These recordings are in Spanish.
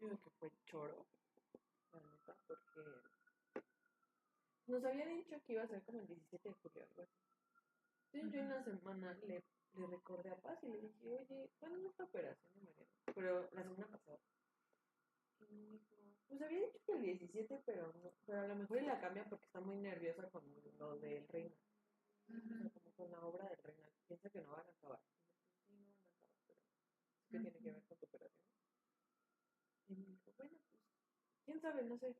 Yo digo que fue choro, la neta, porque nos había dicho que iba a ser como el 17 de julio, algo así. Entonces yo en la semana le recordé a Paz y le dije, oye, ¿cuándo es esta operación de Mariana? Pero la semana pasada. Y me dijo, pues había dicho que el 17, pero, no, pero a lo mejor y la cambia porque está muy nerviosa con lo del reino. O sea, como con la obra del reino. Piensa que no van a acabar. Y yo, pues sí, no van a acabar, pero es que tiene que ver con tu operación. Y me dijo, bueno, pues, quién sabe, no sé.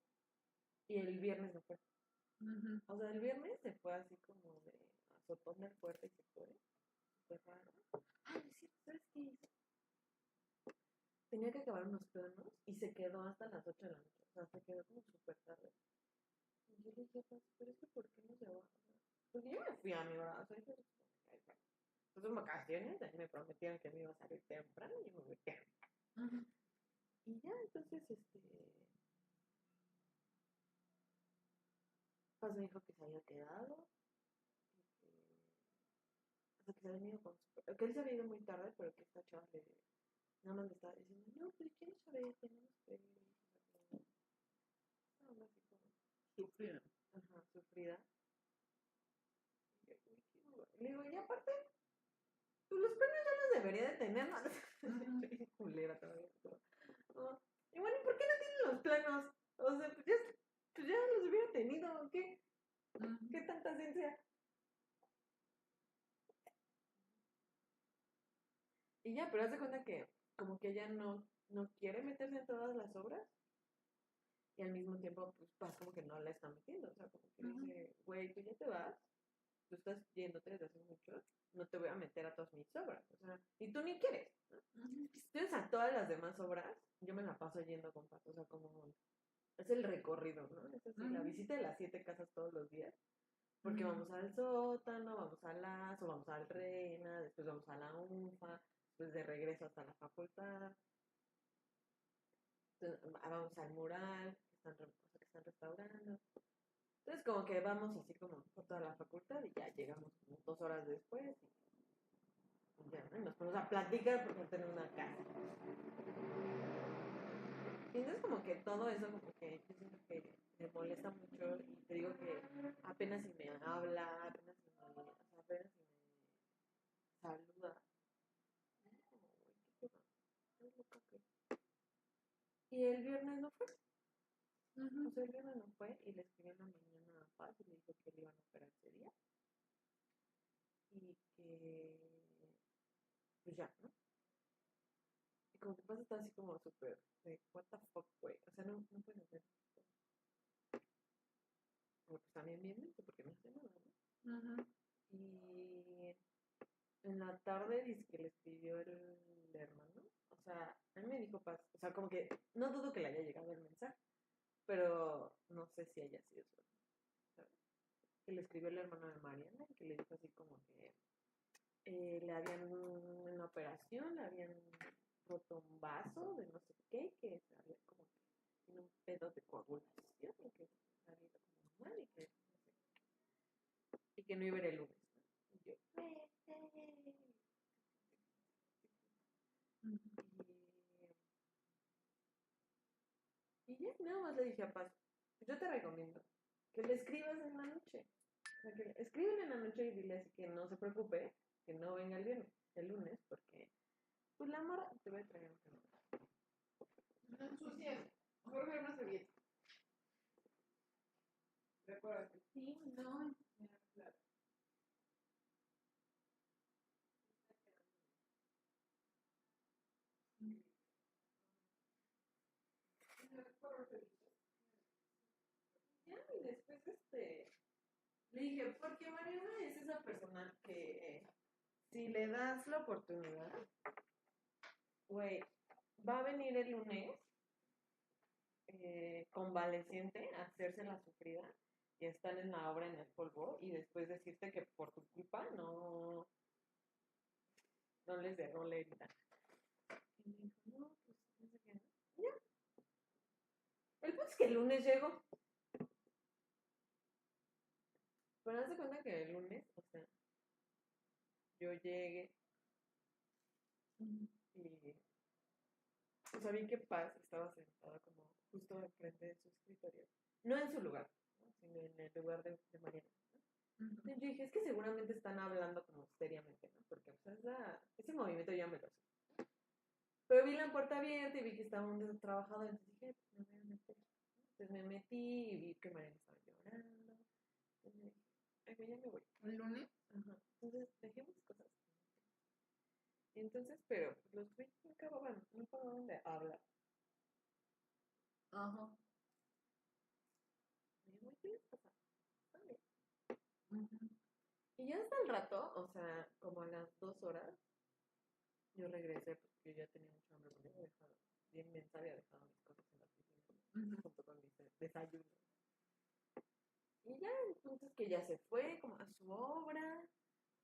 Y el viernes no fue. O sea, el viernes se fue así como de azotón del fuerte y se fue. Fue raro. Ah, es cierto, ¿sabes qué hizo? Tenía que acabar unos planos y se quedó hasta las 8 de la noche. O sea, se quedó como súper tarde. Y yo le dije, pues, pero es que ¿por qué no se va? O sea, porque yo me fui a mi hora. O sea, yo pues en vacaciones, ahí me prometieron que me iba a salir temprano y yo me voy temprano. Y ya, entonces, pues me dijo que se había quedado, y hasta que se había ido con su... Que él se había ido muy tarde, pero que esta chava nada más le estaba diciendo, no, pero quiero saber, tenemos que ir. No, así como, Sufrida. ajá, sufrida. Y yo, uy, qué horror. Le digo, y aparte, pues los premios ya los debería de tener, ¿no? Soy culera todavía. ¿No? Y bueno, ¿y por qué no tienen los planos? O sea, pues ya los hubiera tenido, ¿qué? ¿Qué tanta ciencia? Y ya, pero haz de cuenta que como que ella no quiere meterse en todas las obras y al mismo tiempo, pues, Paz como que no la está metiendo. O sea, como que dice, güey, tú ya te vas, tú estás yéndote desde hace mucho, no te voy a meter a todas mis obras. O sea, y tú ni quieres, ¿no? Entonces, a todas las demás obras, yo me la paso yendo con Paz. O sea, como es el recorrido, ¿no? Es así, la visita de las 7 casas todos los días. Porque vamos al sótano, vamos al Lazo, vamos al Reina, después vamos a la UNFA, después de regreso hasta la facultad. Entonces, vamos al mural que están restaurando. Entonces, como que vamos así como por toda la facultad y ya llegamos como 2 horas después y ya, ¿no? Y nos ponemos a platicar porque tenemos una casa. Y entonces, como que todo eso, como que yo siento que me molesta mucho y te digo que apenas si me habla, apenas si me, o sea, apenas si me saluda. Es como, güey, qué pedo, qué loca que. Y el viernes no fue. O sea, el viernes no fue y le escribí en la mañana a Paz y le dijo que le iban a operar ese día y que pues ya, ¿no? Y como que Paz está así como súper de what the fuck, güey. O sea, no puedes hacer esto. Pero pues también bien porque no hace nada, ¿no? Y en la tarde dice que le escribió el hermano. O sea, a mí me dijo Paz, o sea, como que no dudo que le haya llegado el mensaje, pero no sé si haya sido eso, ¿sabes? Que le escribió el hermano de Mariana y que le dijo así como que le habían en la operación, le habían roto un vaso de no sé qué, que había como que tiene un pedo de coagulación y que le había ido como mal y que no iba a ir el lunes, ¿no? Y yo, y ya, nada más le dije a Paz, yo te recomiendo que le escribas en la noche. O sea, que escríbele en la noche y dile así que no se preocupe, que no venga el viernes, el lunes, porque pues la morra te voy a traer un tema. No ensucias. Mejor ver una servilleta. Recuerda. Sí, no. Claro. Ya, y después le dije, porque Mariana es esa persona que si le das la oportunidad, güey, va a venir el lunes convaleciente a hacerse la sufrida y están en la obra en el polvo y después decirte que por tu culpa no les de rolerita. Y me dijo, no, pues no sé qué. Ya. El punto es que el lunes llegó. Pero haz de cuenta que el lunes, o sea, yo llegué y o sea, vi que Paz estaba sentada como justo enfrente de su escritorio. No en su lugar, ¿no? Sino en el lugar de Mariana, ¿no? Entonces yo dije, es que seguramente están hablando como seriamente, ¿no? Porque, o sea, ese movimiento ya me lo sé. Pero vi la puerta abierta y vi que estaba un trabajador, entonces dije, me voy a meter. Entonces me metí y vi que Mariana estaba llorando. Entonces dije, ay, güey, ya me voy. ¿El lunes? Ajá. Entonces dejé mis cosas. Entonces, pero los güeyes no acababan de hablar. Ajá. Y yo, ¿qué les pasa? Vale. Ujú. Y ya hasta el rato, o sea, como a las 2 horas, yo regresé porque yo ya tenía mucho hambre porque había dejado, bien inmensa, había dejado mis cosas en la oficina, Ujú. junto con mis desayunos. Y ya, entonces que ya se fue como a su obra,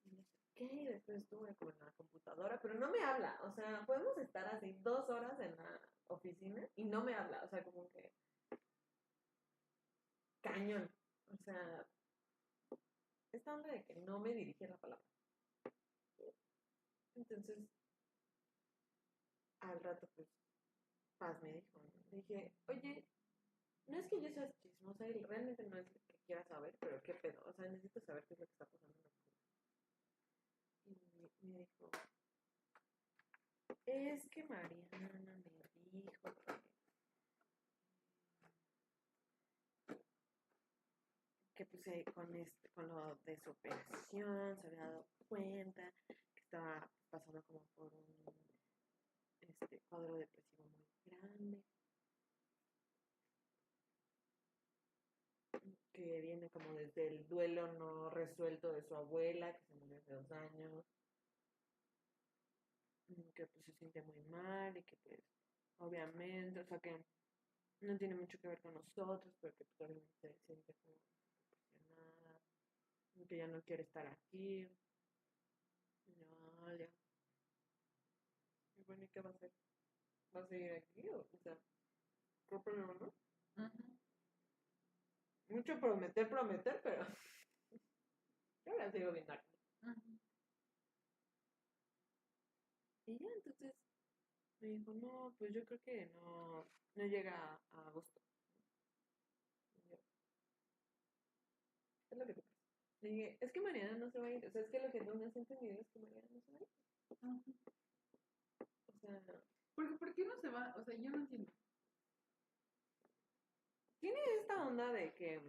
y no sé qué, y después estuve como en la computadora, pero no me habla, o sea, podemos estar así 2 horas en la oficina y no me habla, o sea, como que cañón, o sea, esta onda de que no me dirige la palabra. Entonces, al rato, pues, Paz me dijo, ¿no? Le dije, oye, no es que yo sea chismosa y realmente no es que quiera saber, pero qué pedo, o sea, necesito saber qué es lo que está pasando en la oficina. Y me dijo, es que Mariana me dijo que pues con lo de su operación se había dado cuenta que estaba pasando como por un cuadro depresivo muy grande, que viene como desde el duelo no resuelto de su abuela, que se murió hace 2 años, que pues se siente muy mal y que pues obviamente, o sea que no tiene mucho que ver con nosotros, pero que pues obviamente se siente como decepcionada, que ya no quiere estar aquí. Y yo, ya. Y bueno, ¿y qué va a hacer? ¿Va a seguir aquí? O sea, ¿qué problema, no? Ujú. Mucho prometer, pero yo la sigo viendo aquí. Ujú. Y ya, entonces me dijo, no, pues yo creo que no llega a agosto. Y yo, es lo que tú crees. Le dije, es que Mariana no se va a ir. O sea, es que lo que no me has entendido es que Mariana no se va a ir. Ujú. O sea, Porque, ¿por qué no se va? O sea, yo no entiendo. tiene esta onda de que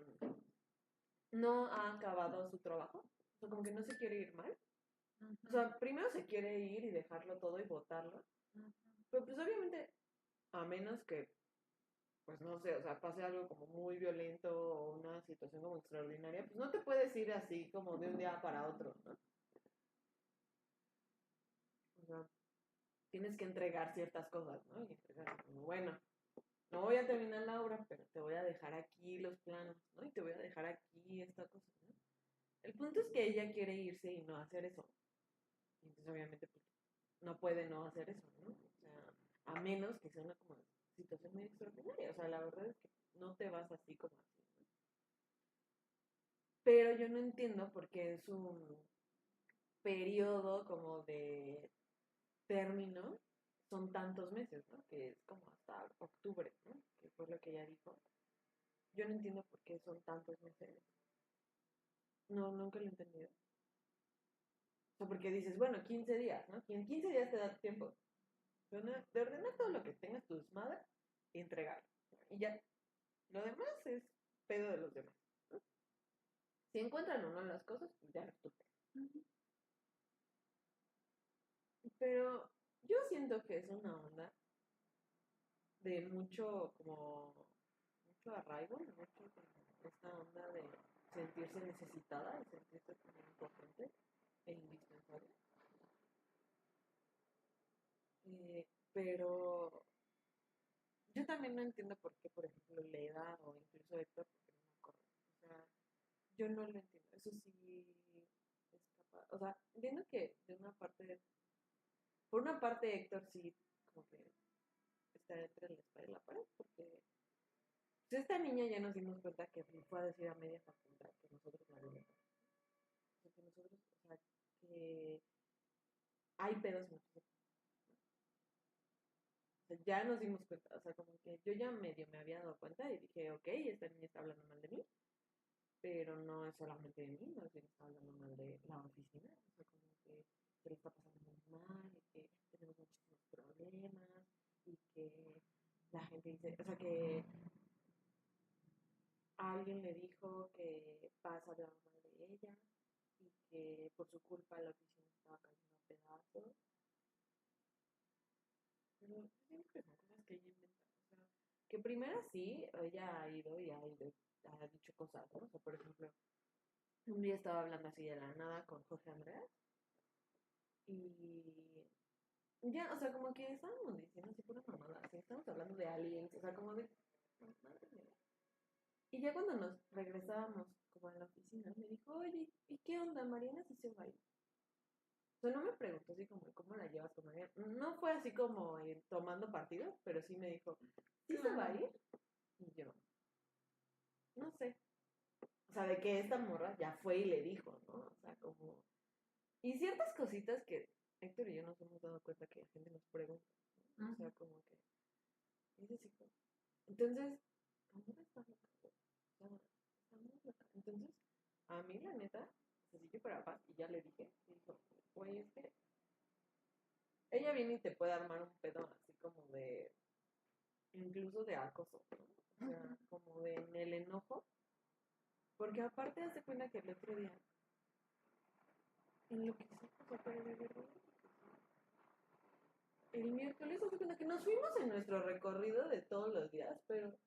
no ha acabado su trabajo. O sea, como que no se quiere ir mal. O Ujú. sea, primero se quiere ir y dejarlo todo y botarlo. Ujú. Pero pues obviamente, a menos que, pues no sé, o sea, pase algo como muy violento o una situación como extraordinaria, pues no te puedes ir así como de un día para otro, ¿no? O sea, tienes que entregar ciertas cosas, ¿no? Y entregar como, bueno, no voy a terminar la obra, pero te voy a dejar aquí los planos, ¿no? Y te voy a dejar aquí esta cosa, ¿no? El punto es que ella quiere irse y no hacer eso. Y entonces obviamente pues, no puede no hacer eso, ¿no? O sea, a menos que sea una como situación muy extraordinaria. O sea, la verdad es que no te vas así como así, ¿no? Pero yo no entiendo por qué es un periodo como de término son tantos meses, ¿no? Que es como hasta octubre, ¿no? Que fue lo que ella dijo. Yo no entiendo por qué son tantos meses. No, nunca lo he entendido. O sea, porque dices, bueno, 15 días, ¿no? Y en 15 días te da tiempo de ordenar todo lo que tengas tu desmadre y entregar. Y ya, lo demás es pedo de los demás, ¿no? Si encuentran o no las cosas, pues ya es tu pedo. Ujú. Pero yo siento que es una onda de mucho, como, mucho arraigo, mucho como esta onda de sentirse necesitada, de sentirse como importante e indispensable. Pero yo también no entiendo por qué, por ejemplo, Leda o incluso Héctor, porque no me acuerdo. O sea, yo no lo entiendo. Eso sí es capaz. O sea, entiendo que de una parte, por una parte Héctor sí, como que está entre la espada y la pared, porque pues, esta niña ya nos dimos cuenta que fue a decir a media facultad que nosotros la violentamos. O sea, que nosotros, o sea, que hay pedos en la sociedad. sea, ya nos dimos cuenta, o sea, como que yo ya medio me había dado cuenta y dije, ok, esta niña está hablando mal de mí, pero no es solamente de mí, más bien está hablando mal de la oficina, o sea, como que se le está pasando muy mal y que tenemos muchísimos problemas y que la gente dice, o sea, que alguien le dijo que Paz hablaba mal de ella y que por su culpa la oficina estaba cayendo a pedazos. Pero siempre son cosas que ella inventa. O sea, que primero sí, ella ha dicho cosas, ¿no? O sea, por ejemplo, un día estaba hablando así de la nada con Jorge Andrés y ya, o sea, como que estábamos diciendo así pura mamada, así, estábamos hablando de aliens, o sea, como de... Madre mía. Y ya cuando nos regresábamos como a la oficina, me dijo, oye, ¿y qué onda? Mariana sí se va a ir. O sea, no me preguntó así como, ¿cómo la llevas con Mariana? No fue así como tomando partido, pero sí me dijo, ¿sí se va a ir? Y yo, no sé. O sea, de que esta morra ya fue y le dijo, ¿no? O sea, como... Y ciertas cositas que Héctor y yo nos hemos dado cuenta que la gente nos pregunta, ¿no? O sea, como que... Es así como... Entonces, ¿cómo está loca? O sea, está muy loca. Entonces, a mí la neta, o sea, si yo fuera Paz, y ya le dije, y dijo, güey, es que ella viene y te puede armar un pedo así como de... Incluso de acoso, ¿no? O sea, como de en el enojo. Porque aparte hace cuenta que el otro día enloquecí, o sea, pero de verdad. El miércoles hace cuenta que nos fuimos en nuestro recorrido de todos los días, pero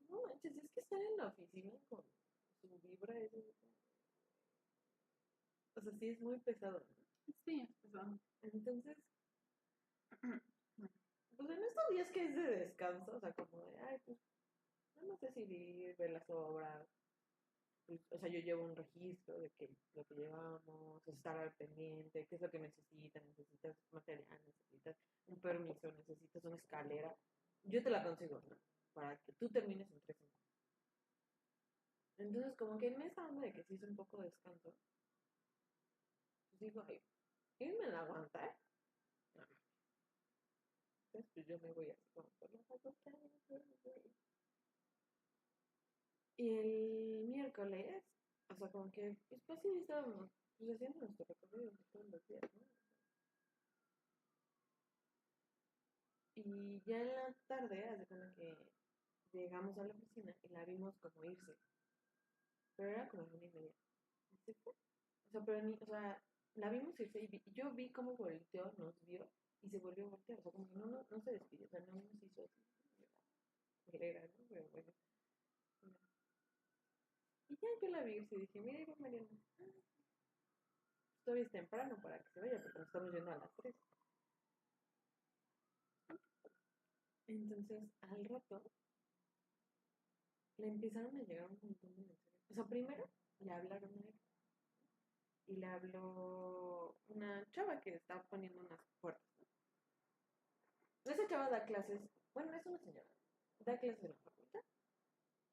no manches, es que estar en la oficina con su vibra es... O sea, sí es muy pesado, ¿no? Sí, es pesado. Entonces, pues en estos días que es de descanso, o sea, como de, ay, pues, no más decidir, ver las obras, pues, o sea, yo llevo un registro de que lo que llevamos, estar al pendiente, qué es lo que necesitas material, necesitas un permiso, necesitas una escalera. Yo te la consigo, ¿no? Para que tú termines en 3 semanas. Entonces, como que en esa onda de que sí es un poco de descanso, pues digo, ay, irme la aguantar. No, entonces, pues yo me voy así como por las aguantas. Y el miércoles, o sea, como que, pues sí estábamos pues, haciendo nuestro recorrido de todos los días, ¿no? Y ya en la tarde, hace como que llegamos a la oficina y la vimos como irse, pero era como 1:30. ¿Y se fue? O sea, pero ni, o sea, la vimos irse y yo vi cómo volteó, nos vio y se volvió a voltear, o sea, como que no se despidió, o sea, no nos hizo así. Era, ¿no? Pero bueno. Y ya yo la vi irse y dije, mira, Iván Mariana, todavía es temprano para que se vaya porque nos estamos yendo a las 3. Entonces, al rato, le empezaron a llegar un montón de mensajes. O sea, primero le hablaron a él y le habló una chava que está poniendo unas puertas. ¿No? Esa chava da clases, bueno, es una señora, da clases en la facultad,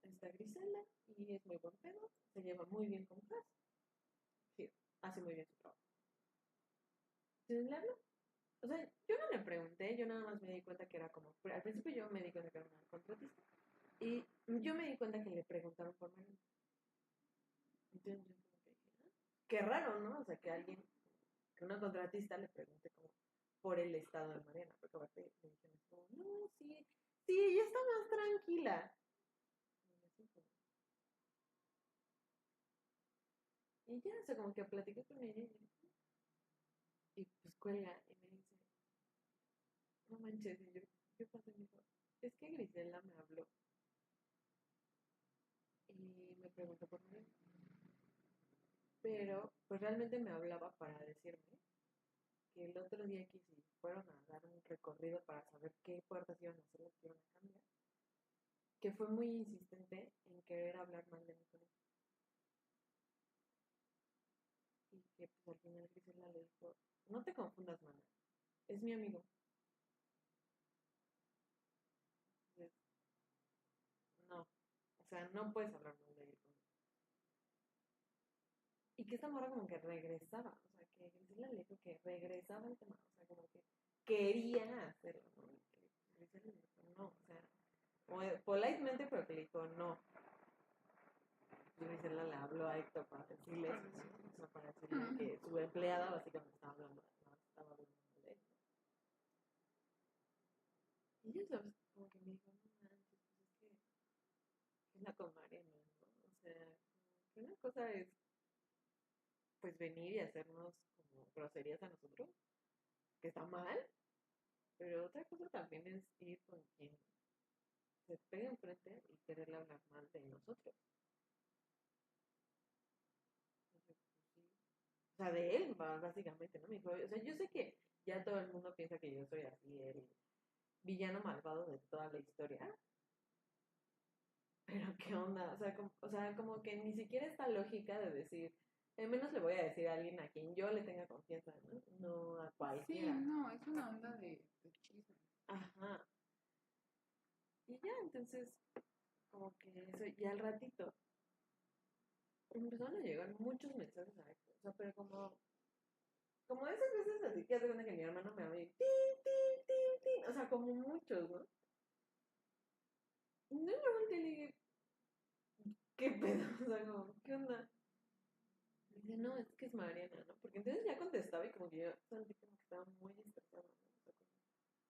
está Grisela y es muy buen pedo, se lleva muy bien con Paz, sí, hace muy bien su trabajo. Entonces le habló. O sea, yo no le pregunté, yo nada más me di cuenta que era como, al principio yo me di cuenta que era una contratista y yo me di cuenta que le preguntaron por Mariana. Entonces yo como que dije, ah, qué raro, ¿no? O sea, que alguien, que una contratista le pregunte como por el estado de Mariana, porque aparte me dijeron como, no, sí, sí, ella está más tranquila. Y así como, y ya, o sea, como que platiqué con ella y pues cuelga y me dice, no manches, y yo, ¿qué pasa? Y me dijo, es que Grisela me habló y me preguntó por Mariana. Pero pues realmente me hablaba para decirme que el otro día que si fueron a dar un recorrido para saber qué puertas iban a hacer las que iban a cambiar, que fue muy insistente en querer hablar mal de mí con él. Y que pues al final Grisela le dijo, no te confundas, mana, es mi amigo. Entonces, no, o sea, no puedes hablar mal de él con él. Y que esta morra como que regresaba, o sea, que Grisela le dijo que regresaba al tema, o sea, como que quería hacerlo, ¿no? Que politemente, pero que le dijo no. Y Grisela le habló a Héctor para decirle eso, ¿no? O sea, para decirle que su empleada básicamente estaba hablando de él. Y ella, ¿sabes? Como que me dijo, no manches, pues es que es la con Mariana, ¿no? O sea, como que una cosa es pues venir y hacernos como groserías a nosotros, que está mal, pero otra cosa también es ir con quien se pega enfrente y quererle hablar mal de nosotros. Entonces, pues, sí. O sea, de él, básicamente, ¿no? Me dijo, o sea, yo sé que ya todo el mundo piensa que yo soy así, el villano malvado de toda la historia, pero ¿qué onda? O sea, como que ni siquiera esta lógica de decir, al menos le voy a decir a alguien a quien yo le tenga confianza, ¿no? No a Sí, cualquiera. no, es una onda de chisme. Ajá. Y ya, entonces, como que eso, y al ratito, empezaron a llegar muchos mensajes a Héctor. O sea, pero como esas veces así que hace cuenta que mi hermano me habla y tin, tin, tin, tin. O sea, como muchos, ¿no? Y no me volteé y le dije, ¿qué pedo? O sea, como, ¿qué onda? Y dice, no, es que es Mariana, ¿no? Porque entonces ya contestaba y como que yo sentí como que estaba muy estresada, ¿no? O sea, como,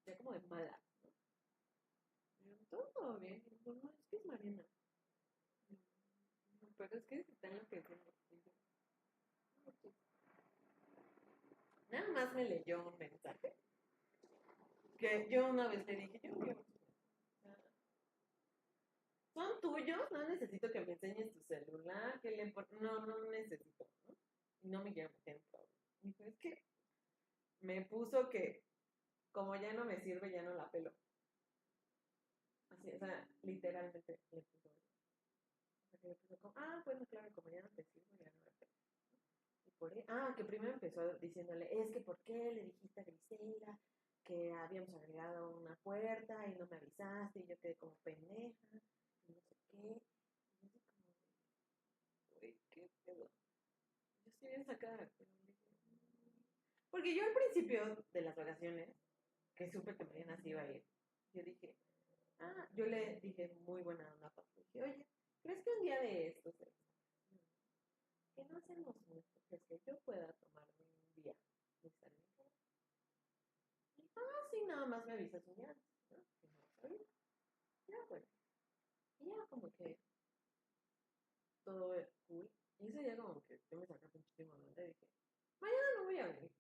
ya como de mala, ¿no? Y yo, todo bien. Y digo, no, es que es Mariana. Y yo, pero es que se está enloqueciendo. Y yo, no, pues, nada más me leyó un mensaje que yo una vez le dije, yo quiero. Son tuyos, no necesito que me enseñes tu celular, no, no necesito, ¿no? Y no me quiero meter en problemas. Y dijo, es que me puso que como ya no me sirve, ya no la pelo. Así, o sea, literalmente le puso eso. O sea, que le puso como, bueno, claro, como ya no te sirve, ya no la pelo. Y que primero empezó diciéndole, es que ¿por qué le dijiste a Grisela que habíamos agregado una puerta y no me avisaste? Y yo quedé como pendeja, y no sé qué. Y yo así como, güey, qué pedo. Yo estoy bien sacada, pero le dije, "Mm". Porque yo al principio de las vacaciones, que supe que Mariana se iba a ir, yo dije, yo le dije muy buena onda, Pato. Dije, oye, ¿crees que un día de estos, que no hacemos mucho, que es que yo pueda tomarme un día y estar en mi casa? Y, sí, nada más me avisas un día antes, ¿no? Que no sabía. Ya, bueno. Y ya como que todo es cool. Y ese día como que yo me saqué muchísimo de onda y dije, mañana no voy a venir.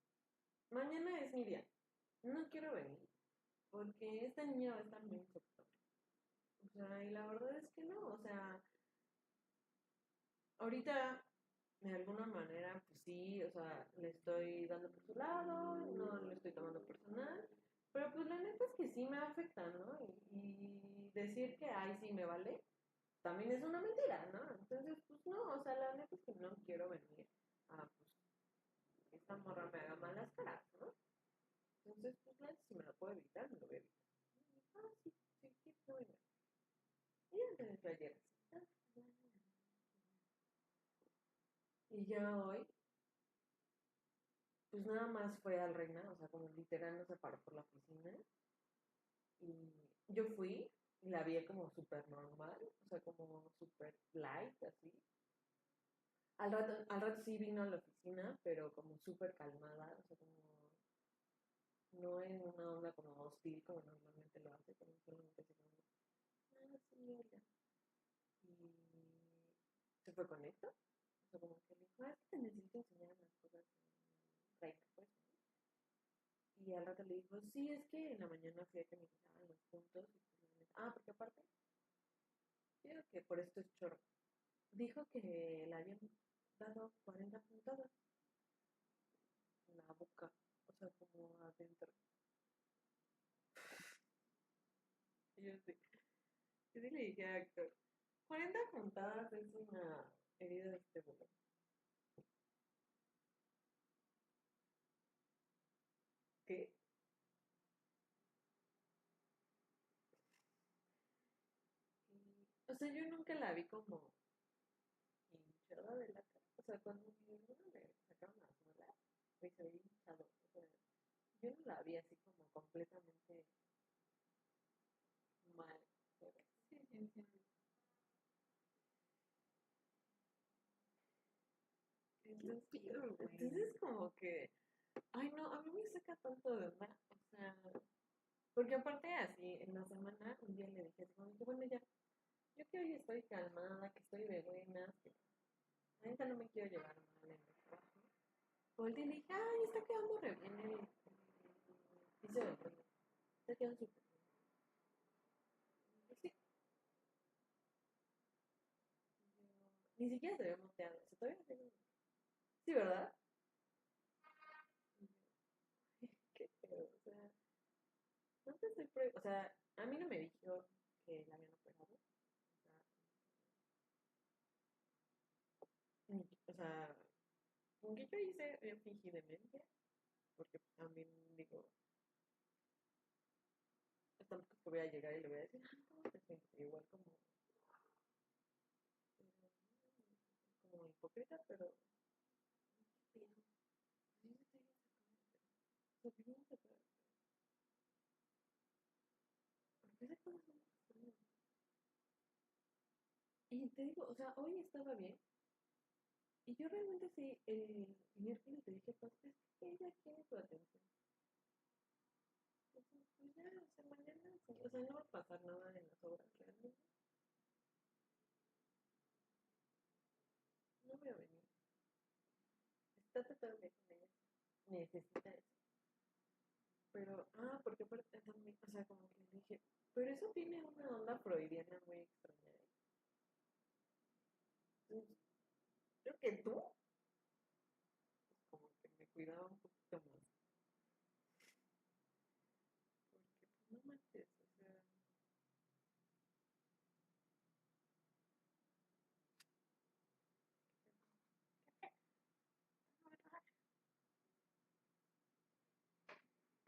Mañana es mi día. No quiero venir porque esta niña va a estar muy insoportable. O sea, y la verdad es que no. O sea, ahorita de alguna manera, pues sí, o sea, le estoy dando por su lado, no le estoy tomando personal, pero pues la neta es que sí me afecta, ¿no? Y decir que, ay, sí, me vale, también es una mentira, ¿no? Entonces, pues no, o sea, la neta es que no quiero venir a, pues, que esta morra me haga malas caras, ¿no? Entonces, pues la neta, si me lo puedo evitar, me lo voy a evitar. Sí, sí, sí, muy bien. Y entonces yo ayer así, y ya hoy, pues nada más fue al Reina, o sea, como literal no se paró por la oficina. Y yo fui y la vi como súper normal, o sea, como súper light, así. Al rato sí vino a la oficina, pero como súper calmada, o sea, como no en una onda como hostil como normalmente lo hace, como solamente así como, sí, hola. Y se fue con esto, o sea, como que le dijo, es que te necesito enseñar unas cosas en Reina, pues, ¿no? Y al rato le dijo, sí, es que en la mañana fui a que me quitaban los puntos. Y pues, porque aparte, creo que por esto es choro. Dijo que le habían dado 40 puntadas en la boca, o sea, como adentro. Y yo sí le dije a Héctor, 40 puntadas es una herida de este vuelo. ¿Qué? O sea, yo nunca la vi como hinchada de la cara. O sea, cuando mi hermano me sacaron las muelas, me se veía hinchado. O sea, yo no la vi así como completamente mal. ¿Sabes? entiendo. Entonces como que, ay no, a mí me saca tanto de onda, o sea, porque aparte así, en la semana, un día le dije así como que, bueno, ya, yo que hoy estoy calmada, que estoy de buenas, que ahorita no me quiero llevar mal en el trabajo. Volteé y le dije, ay, está quedando re bien el piso del baño, está quedando súper bien. Y sí, ni siquiera se había moteado, o sea, todavía no tengo. Sí, ¿verdad? Y yo, qué pedo, o sea, no te estoy o sea, a mí no me dijo que la habían operado. O sea, como que yo hice, yo fingí demencia, porque pues, también digo, tampoco es que voy a llegar y le voy a decir, ah, ¿cómo te sientes? Igual como, como hipócrita, pero, ¿qué pido? Pues yo estoy bien sacada de pedo. ¿Por qué se cosas son extrañas? Y te digo, o sea, hoy estaba bien, y yo realmente sí, el miércoles te dije, pues es que ella quiere tu atención. Pues, pues ya, o sea, mañana, sí, o sea, no va a pasar nada en las obras realmente. No voy a venir. Está todo bien con ella. Necesita eso. Pero, porque aparte también, o sea, como que le dije, pero eso tiene una onda freudiana muy extraña, ¿eh? Entonces, creo que tú, pues como que me cuidaba un poquito más. Porque, pues no manches, o sea,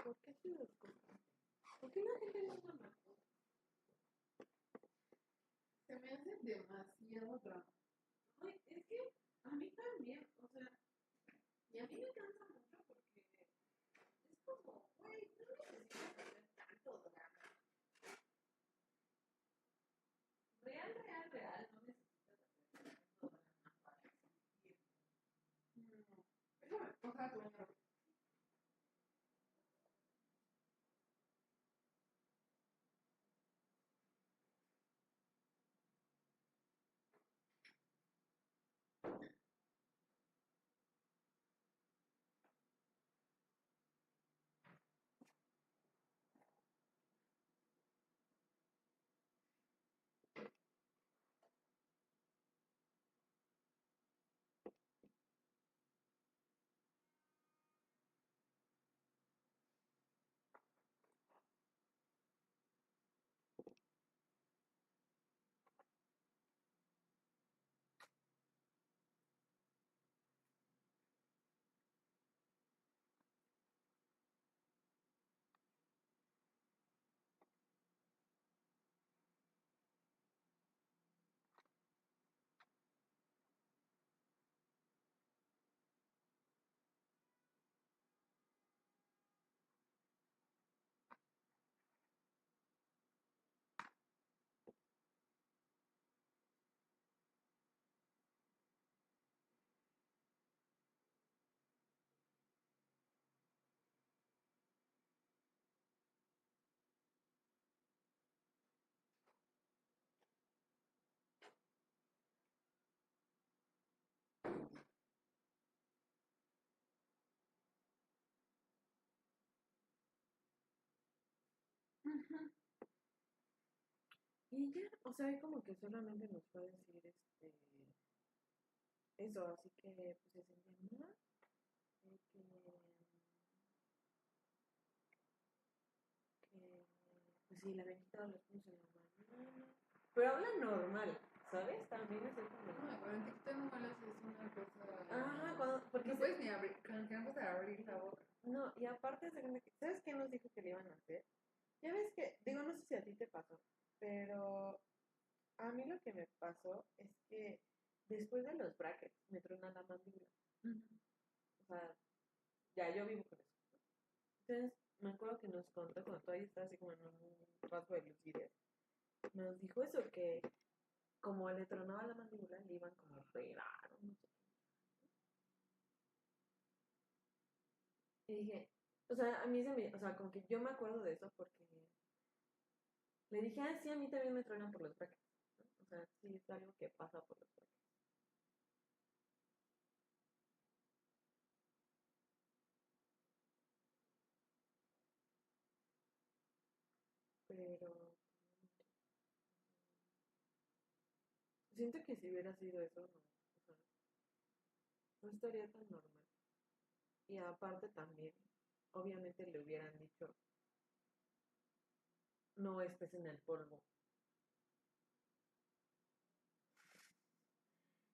¿por qué así las cosas? ¿Por qué la gente no ama? Se me hace demasiado drama. Ay, es que a mí también, o sea, y a mí me cansa mucho porque es como, güey, no necesitas hacer tanto drama. Real, no necesitas hacer tanto drama para existir. No. Déjame, ojalá tu baño. Y ya, o sea, como que solamente nos fue a decir eso, así que pues se sentía mal, que pues sí, le habían quitado los puntos en la mañana. Pero habla normal, ¿sabes? También es como. No, pero en TikTok no malas es una cosa. Ajá, porque no puedes ni abrir, como que no puedes abrir la boca. No, y aparte, ¿sabes qué nos dijo que le iban a hacer? Ya ves que, digo, no sé si a ti te pasó, pero a mí lo que me pasó es que después de los brackets me tronan la mandíbula. O sea, ya yo vivo con eso. Entonces, me acuerdo que nos contó cuando todavía estaba así como en un rasgo de lucidez. nos dijo eso, que como le tronaba la mandíbula, le iban como a operar, o no sé qué. Y dije, o sea, a mí se me, o sea, como que yo me acuerdo de eso porque le dije, ah, sí, a mí también me tronan por los brackets, ¿no? O sea, sí es algo que pasa por los brackets. Pero siento que si hubiera sido eso, no, o sea, no estaría tan normal. Y aparte también, obviamente le hubieran dicho, no estés en el polvo.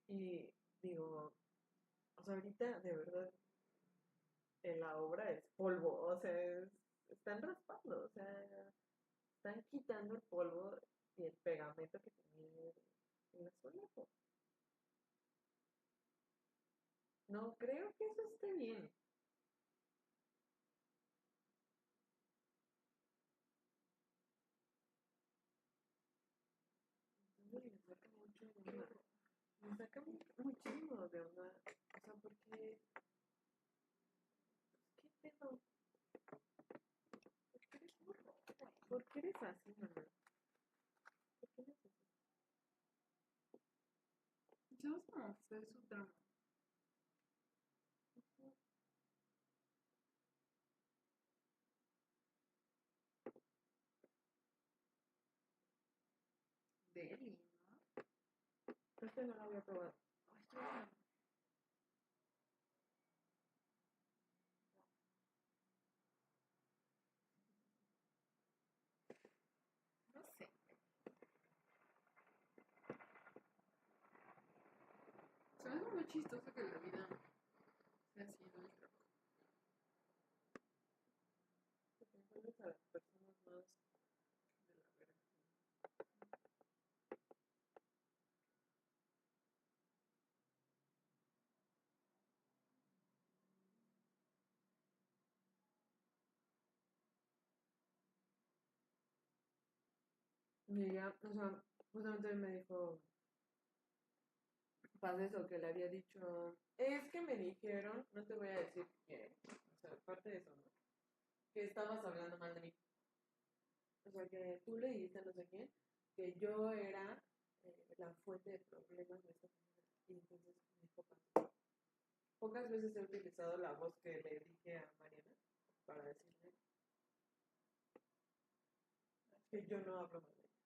Y digo, o sea, ahorita de verdad en la obra es polvo, o sea, están raspando, o sea, están quitando el polvo y el pegamento que tenía en la azulejo. No creo que eso esté bien. Entonces me saca mucho de onda. Me saca muchísimo de onda. O sea, porque, ¿qué pedo? ¿Por qué eres así, mamá? ¿Por qué eres así? Sabes cómo que fue su trama. Deli, ¿no? Este no lo había probado. Ay, qué bueno. No sé. Se me hace muy chistoso que la vida sea así en el trabajo. Porque encuentras a las personas más de la verga. Y ella, o sea, justamente me dijo, pasa eso, que le había dicho, es que me dijeron, no te voy a decir quién, o sea, aparte de eso, ¿no? Que estabas hablando mal de mí. O sea, que tú le dijiste a no sé quién que yo era la fuente de problemas de esta señora. Y entonces me dijo, pocas veces he utilizado la voz que le dije a Mariana para decirle que yo no hablo mal de ella.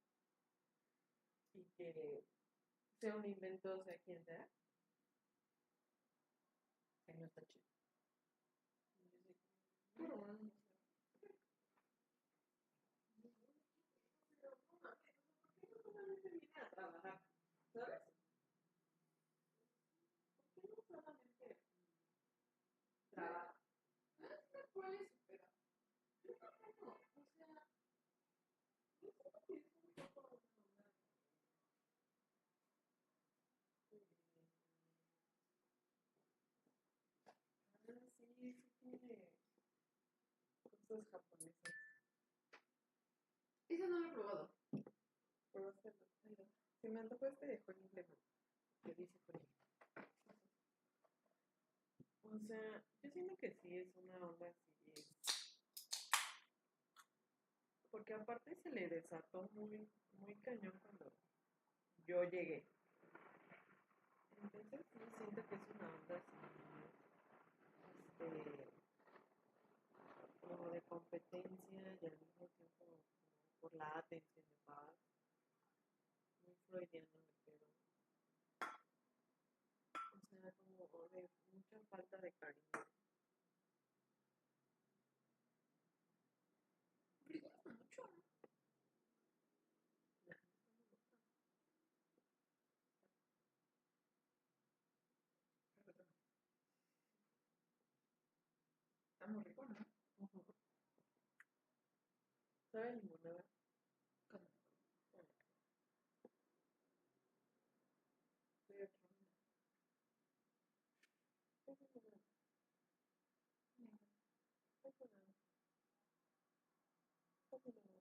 Y que sea un invento, sea quien sea, que no está chido. Y yo sé que, Pero bueno, no sé. pero no mames, ¿por qué no solamente viene a trabajar? ¿Sabes? ¿Por qué no solamente trabaja? No es la cual es supera. Yo no, o sea, yo siento que es un poco una sí, sí tiene cosas japonesas. Esa no la he probado. Probaste el ay, se me antojó este de Honey Lemon, que dice Honey. O sea, yo siento que sí es una onda así. Porque aparte se le desató muy, muy cañón cuando yo llegué. Entonces sí siento que es una onda así, este, como de competencia y al mismo tiempo como por la atención de paz. Muy freudiano el pedo. O sea, como de mucha falta de cariño. Pero es mucho. La gente no me gusta. Está muy rico, ¿no? Ujú. ¿Sabe limonada? Con- Bueno, estoy aquí. Eso no, eso no, eso no.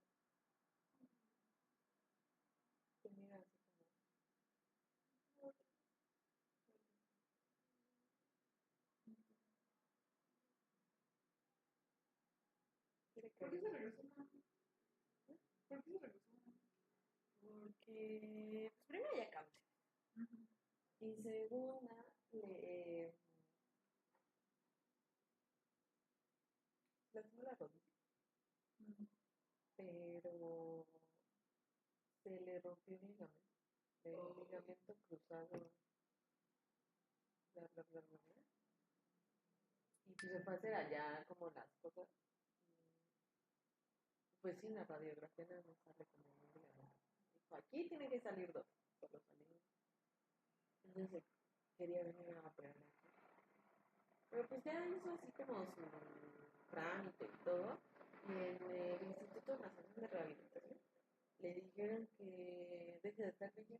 quiere que ¿Por qué se haga. regresó más? ¿Por qué se regresó más? Porque, pues primero ya cambió. Y segunda, le lastimó la rodilla, pero se le rompió el ligamento cruzado, bla, bla, bla, bla, bla. Y pues se fue a hacer allá como las cosas. Pues sí, en la radiografía nada más sale como un ligamento. Dijo, aquí tiene que salir dos, solo salió. Entonces quería venir a operarme. Pero pues ya hizo así como su trámite y todo. Y en el Instituto Nacional de Rehabilitación le dijeron que deje de estar niña.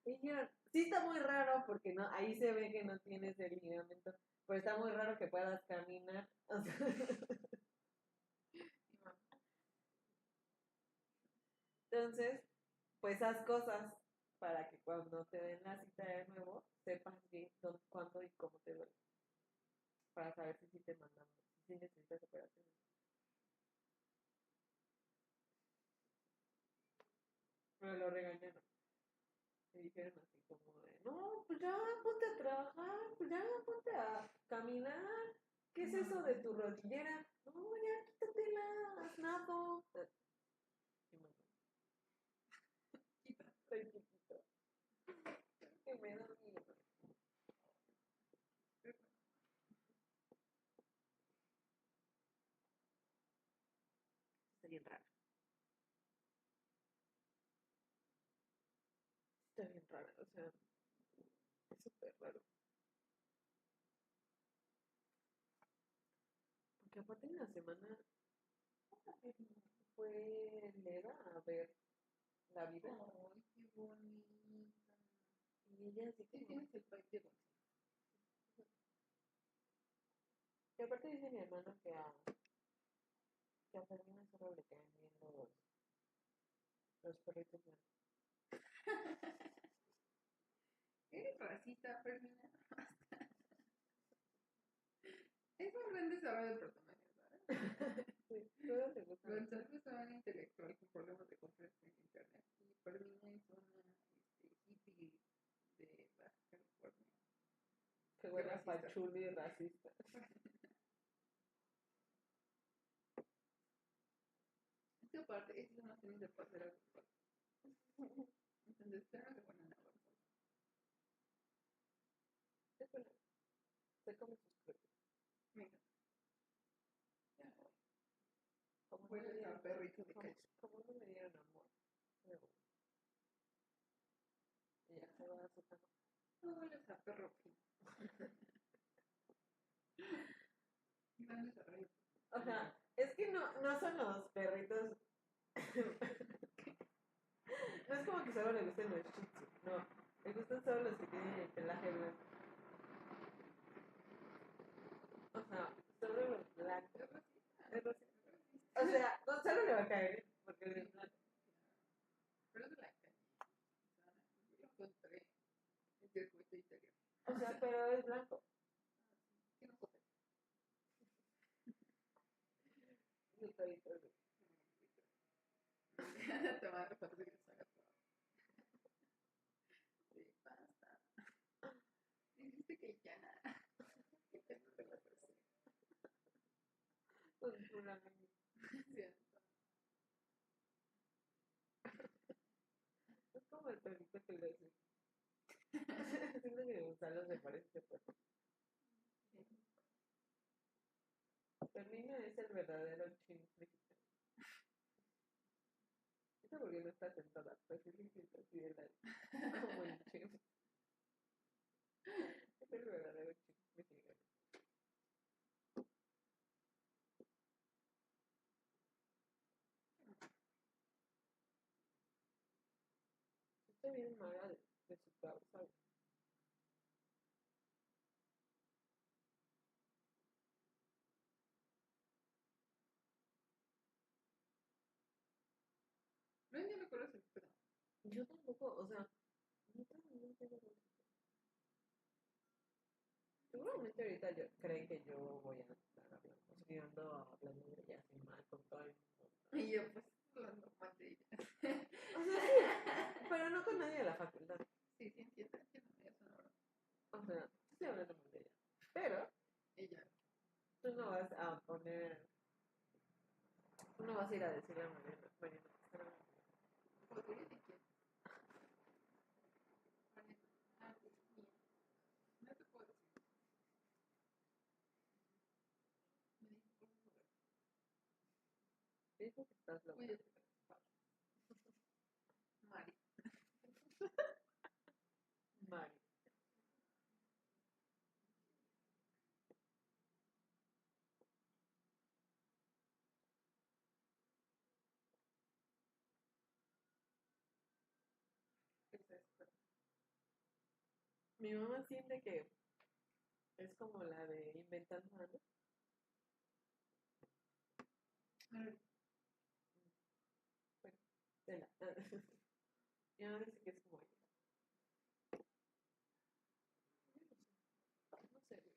Y dijeron, sí está muy raro porque no, ahí se ve que no tienes el ligamento, pero está muy raro que puedas caminar. O sea, entonces, pues haz cosas para que cuando te den la cita de nuevo, sepas bien cuándo y cómo te duele. Para saber si sí te mandamos, si sí necesitas operaciones. Pero lo regañaron. Me dijeron así como de, no, pues ya ponte a trabajar, pues ya ponte a caminar. ¿Qué es eso de tu rodillera? No, ya quítatela, haz nado. Y mamá, estoy chiquito. Que me da miedo. Está bien rara. Está bien rara, o sea, es súper raro. Porque aparte en la semana fue Leda a ver la vida. Ay, qué bonita. Y ella así Sí, como... tienes el país de bolsa. Y aparte dice mi hermano que a Fermina solo le caen bien los perritos blancos. Eres racista, Fermina. Eso es desarrollo de personajes, ¿sabes? Sí, todos le gustan. Gonzalo es una intelectual con problemas de comprensión en internet. Y Fermina es una hippie de Baja California. Que huele a pachuli y racista. Es que aparte, es una serie de parceras. Entonces, espero que ponen a Gonzalo. Es bueno. Se come sus propios. Venga. Ya voy. Como no me Huele a dieron, perrito de calle. como no me dieron amor. Me voy. Y ya se va a su cama. No hueles a perro fino. Gran desarrollo. O sea, es que no son los perritos. No es como que solo le gusten los shih tzu. No. Le gustan solo los que tienen el pelaje blanco. O sea, solo los blancos. Es racista. O sea, Gonzalo le va a caer porque él es blanco. Pero es de la calle. Yo lo encontré en el circuito interior. O sea, pero es blanco. Tiene un pote. Y todito es blanco. Te van a parece que se haga todo. Sí, basta. Dijiste que ya. Que te no te la persigue. Con una mini. Cierto. Es como el perrito que le hace. Siento que Gonzalo se parece pues. Fermina es el verdadero chin mexicano. Eso porque no está sentada, pues sí le siento así de la como el chin. Es el verdadero chin mexicano. Está bien mala de su causa. No entiendo cuál es el pedo. Yo tampoco, o sea, no entiendo por qué. Seguramente ahorita creen que yo voy a estar hablando. O sea, y yo ando hablando de ella así mal con todo el mundo. Y yo, pues, hablando mal de ella. O sea, sí, pero no con nadie de la facultad. Sí, sí, entiendo, eso no, bro. O sea, sí estoy hablando mal de ella. Pero Ella, tú no vas a poner, tú no vas a ir a decirle a Mariana, Mariana, te están hablando mal. podría decir, ah, pues, mía. No te puedo decir. Me dijo por un lugar. Dijo que estás loca. Cuídate, vale. Mari. Mari. ¿Qué es esto? Mi mamá siente que es como la de Inventando Ana. Mari. Bueno, Tela. Mi mamá dice que es como ella. No sé, güey.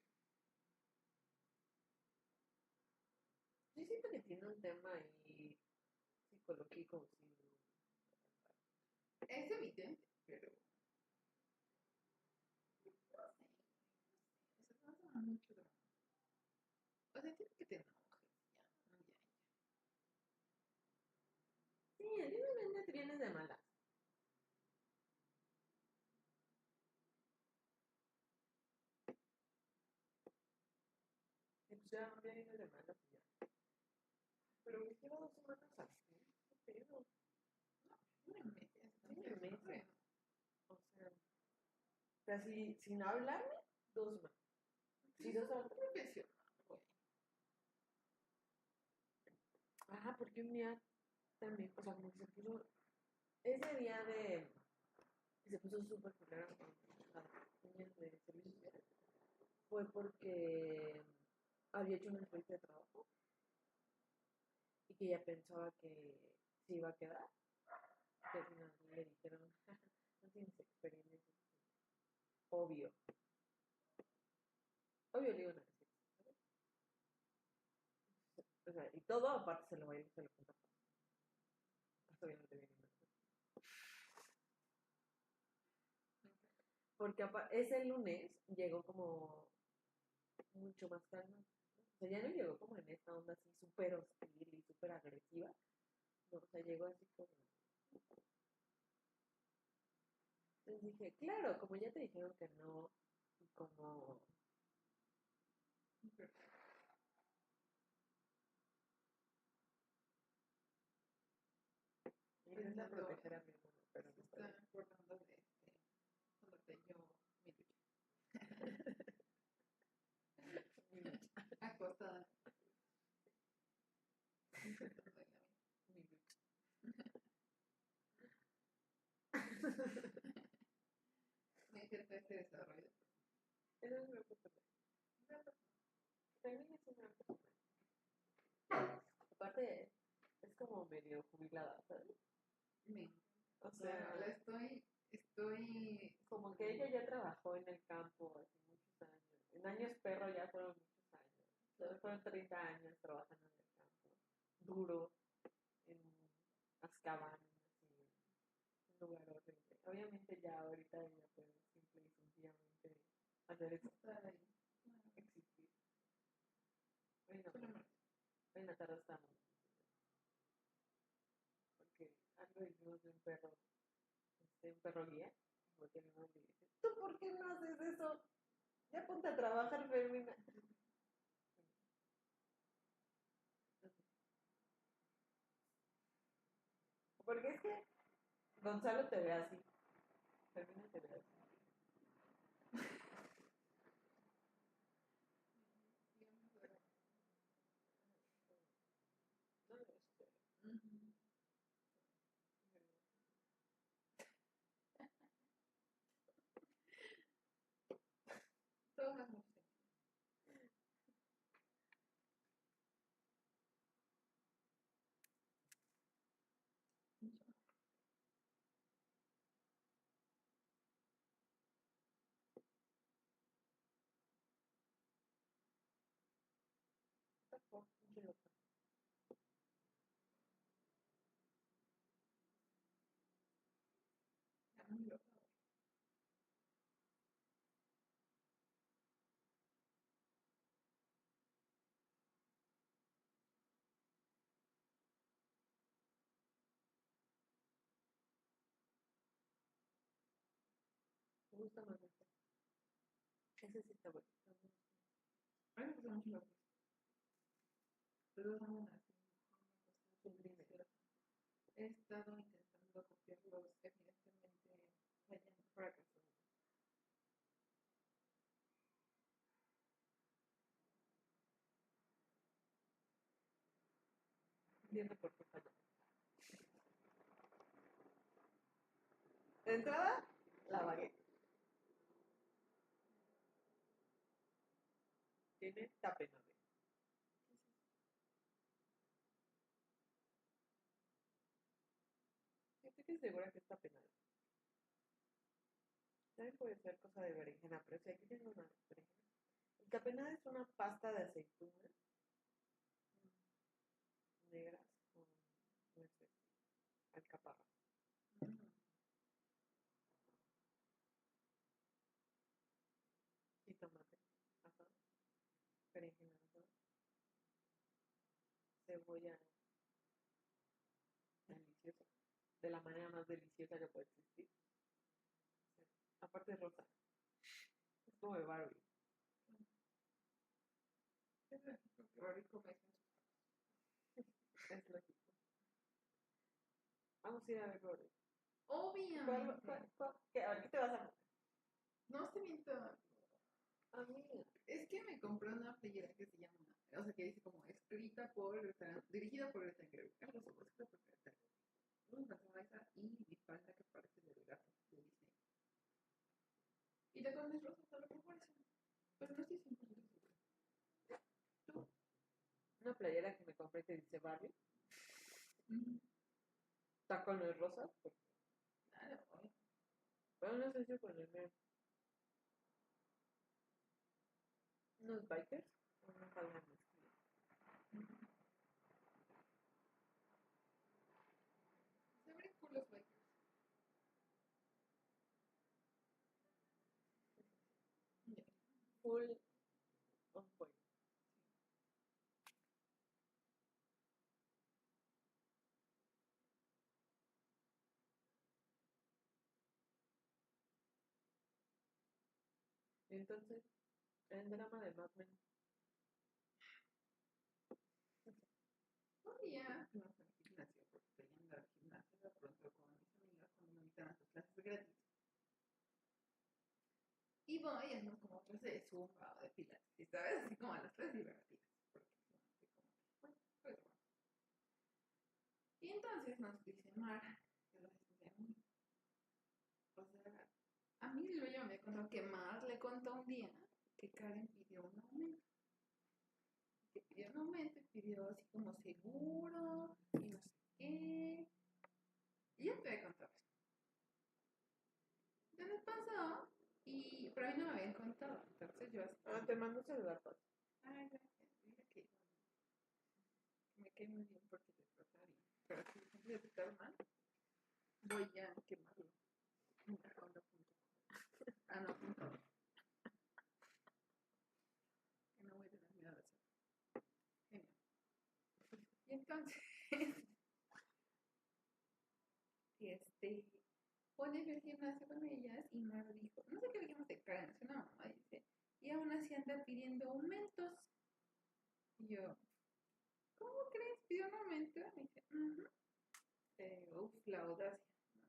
Yo siento que tiene un tema ahí psicológico, sí. Es evidente, pero no sé. O sea, no da mucho drama. O sea, entiendo que te enojes, ya, ya. Sí, evidentemente vienes de malas. Y pues ya vienes de malas y ya. Pero me lleva 2 semanas así. ¿Qué pedo? Una meses, Sí, entonces, meses. no sé. O sea, sin hablarme, 2 semanas. Sí, 2 semanas. Profesional, güey. Ajá, porque un día también, o sea, como que se puso. Ese día de. Se puso súper culero con las niñas de servicios sociales. Fue porque había hecho una entrevista de trabajo y que ella pensaba que se iba a quedar. Que al final le dijeron, no tienes experiencia suficiente. Obvio. Obvio le iban a decir, ¿sabes? O sea, y todo aparte se lo va a ir, se lo cuenta. Hasta bien no te viene nada. Porque ese lunes llegó como mucho más calma. O sea, ya no llegó como en esta onda así súper hostil y súper agresiva. No, o sea, llegó así como. Entonces dije, claro, como ya te dijeron que no, y como. Intenta proteger a mi hermana, pero Se no está puede. acordando de cuando cayó mi lucha. Acostada. Intentando en la mía. Mi lucha. Me encanta este desarrollo. Ese es mi personaje. También es una persona. Aparte, es como medio jubilada, ¿sabes? Me O O sea, la sea, estoy como que ella ya trabajó en el campo hace muchos años. En años perro ya fueron muchos años. Entonces fueron 30 años trabajando en el campo. Duro, en las cabañas y un lugar horrible. Obviamente ya ahorita ella puede simple y sencillamente hacer eso, estar ahí. existir. Hoy no, Solo me hoy en la tarde estamos. Porque algo hicimos de un perro guía. Porque mi mamá le dice, ¿tú por qué no haces eso? Ya ponte a trabajar, Fermina. Porque es que Gonzalo te ve así. Fermina te ve así. No lo espero. Tomas mucho sentido. Oh, pinche loca. Ya muy loca. Me gusta más este. Ese sí está bueno. A mí me gustan mucho los dos. Los dos son así, Un crimen. deliciosos. He estado intentando copiarlos, evidentemente hayan fracasado. Entiendo por qué falló. De entrada, la baguette. Tiene tapenade. Estoy segura que es tapenade. También puede ser cosa de berenjena, pero si aquí tengo una berenjena. El tapenade es una pasta de aceitunas negras con nueces, alcaparra y tomate. Ajá. Berenjena, ajá. Cebolla deliciosa. De la manera más deliciosa que puede existir. O sea, aparte rosa. Es como de Barbie. Es lógico que Barbie come eso en sus tacos. Es lógico. Vamos a ir a ver Barbie. Obviamente. ¿Qué? ¿A qué te vas a poner? No estoy viendo. Amiga. Es que me compré una playera que se llama, o sea, que dice como escrita por Greta, dirigida por Greta Gerwig. Algo así, pues, escrita por Greta Gerwig. No me encantaba esa y mi falda que parece del gato de Disney. Y tacones rosas, a lo mejor eso. Pero no estoy 100% segura. ¿Tú? Una playera que me compré que dice Barbie. Mm, Tacones rosas. claro, obvio. Pero no sé si ponerme unos bikers o unos pantalones. Se ven cool los bikers. Ya. Full on point. Y entonces, el drama de Mad Men. Un día fuimos al gimnasio porque estoy yendo al gimnasio de pronto con mis amigas cuando me invitan a sus clases gratis. Y voy y hacemos como clase de zumba o de pilates, ¿sí sabes? Así como a las tres divertidas. Porque no, así como que, bueno, pues bueno. Y entonces nos dice Mara, que lo dice de mí. O sea, a mí lo yo me contó que Mar le contó un día que Karen pidió un aumento. Que pidió un aumento y pidió así como seguro y no sé qué. Y yo te voy a contar eso. Entonces pasó, pero a mí no me habían contado. Entonces yo así. Te mando celular, Pat. Ay, gracias. Mira que me cae muy bien porque te trata bien. Pero si siempre te trata mal, voy a quemarlo. Ah, no, punto. Que no voy a tener miedo de hacerlo. Genial. Y entonces, pone el gimnasio con ellas y me dijo, no sé qué dijimos de Karen, es una mamá, dice, y aún así anda pidiendo aumentos. Y yo, ¿cómo crees? ¿Pidió un aumento? Me dice, la audacia. No.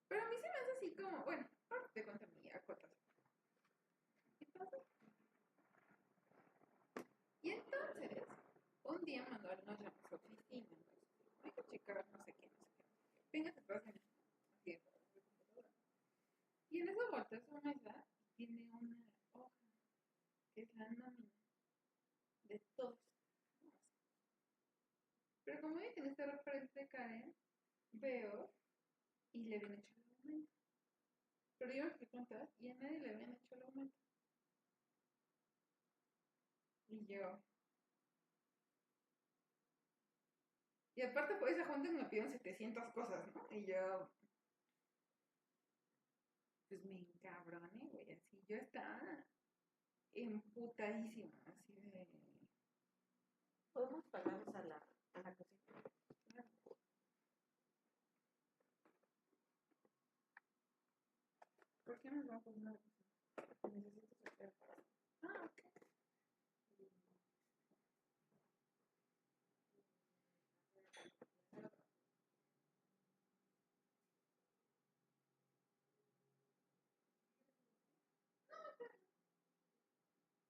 Pero a mí se me hace así como, bueno, ahora te cuento mi acotación. Entonces, y entonces, un día mandó a nos llamó a su oficina, nos dijo, hay que checar no sé qué, no sé qué. Venga, te pasen así de computadora. Y en eso voltea a su mesa y tiene una hoja que es la nómina de todos. Pero como vi que en este referente de Karen, veo y le habían hecho el aumento. Pero yo me fui cuentas y a nadie le habían hecho el aumento. Y yo. Y aparte por esa junta me pidieron 700 cosas, ¿no? Y yo. Pues me encabroné, güey. Así yo estaba emputadísima. Así de. Podemos pagarnos a la cocina. ¿Por qué nos vamos a poner? Porque necesito sacar para. Ah, ok.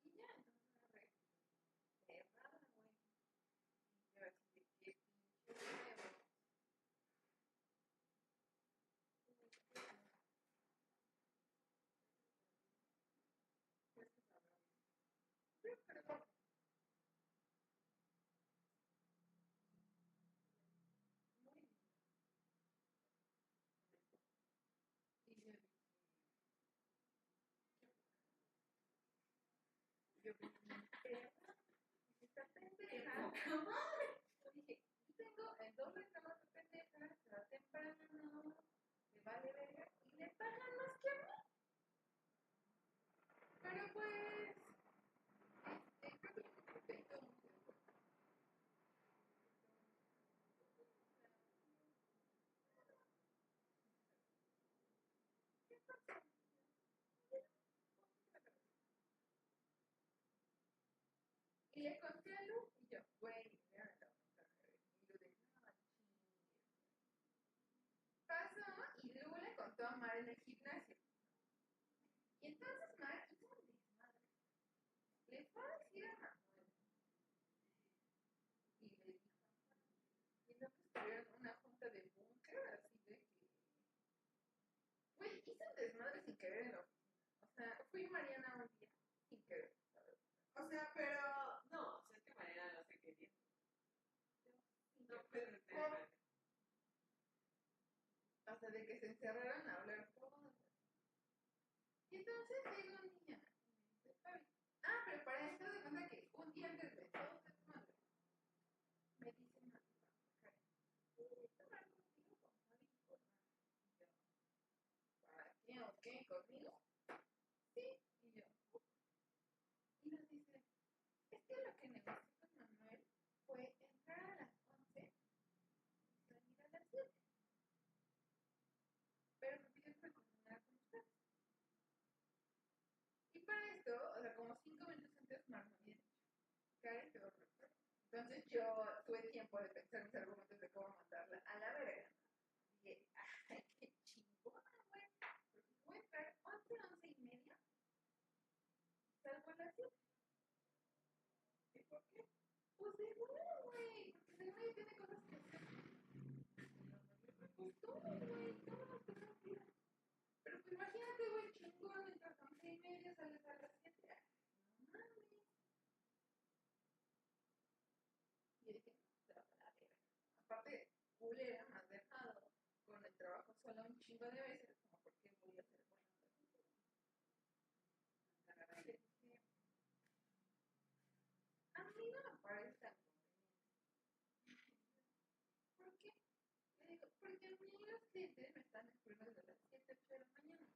Y ya, entonces agarré. Cerrada, güey. Y yo así de que pinche huevo. Perdón. Muy bien. Y yo dije, perra, esta pendeja. Dije, yo tengo el doble trabajo de pendeja, se va temprano, le vale verga y le pagan más que a mí. Pero pues, creo que me respeto mucho. ¿Qué pasa? Y le conté a Lu y yo, güey, ya me acabo de contar. Y Lu de, no, chingue. Pasó y luego le contó a Mar en el gimnasio. Y entonces Mar hizo un desmadre. Le fue a decir a Manuel. Y le dijo, y entonces tuvieron una junta de búnker, así de que. Güey, hizo un desmadre sin querer en la oficina. O sea, fui Mariana un día sin querer, ¿sabes? O sea, pero. No, o sea, es que Mariana no se quería. No puedes ser. Hasta de que se encerraron a hablar todos. Y entonces llega un niño y me dice, Fabi. Ah, pero para esto de cuenta que un día antes de todo desmadre, me dice una Karen, necesito hablar contigo con Fabi y con Mar. Y yo, ¿para qué o qué? ¿Conmigo? Sí. Y yo, y nos dice, es que lo que negocié con Manuel fue entrar a las 11 y salir a las 7. Pero me pidió que me coordinara con usted. Y para esto, o sea, como 5 minutos antes, Mar me había dicho, Karen te va a preguntar. Entonces yo tuve tiempo de pensar mis argumentos de cómo mandarla a la verga. Y dije, ay, qué chingona, güey. Porque voy a entrar 11:30. Salgo a las 7. ¿Y por qué? Pues de nuevo, güey. Porque según ella tiene cosas que hacer. Pues todo, güey. Todas las cosas que hacer. Pero pues imagínate, güey, chingón, entras a 11:30, sales a las 7. No mames. Y yo dije, no, se va a la verga. Aparte, culera me has dejado con el trabajo solo un chingo de veces, como porque voy a hacer buena onda contigo. Agarré y le dije, a mí no me parece tan conveniente. ¿Por qué? Le digo, porque a mí los clientes me están esperando desde las 7, 8 de la mañana.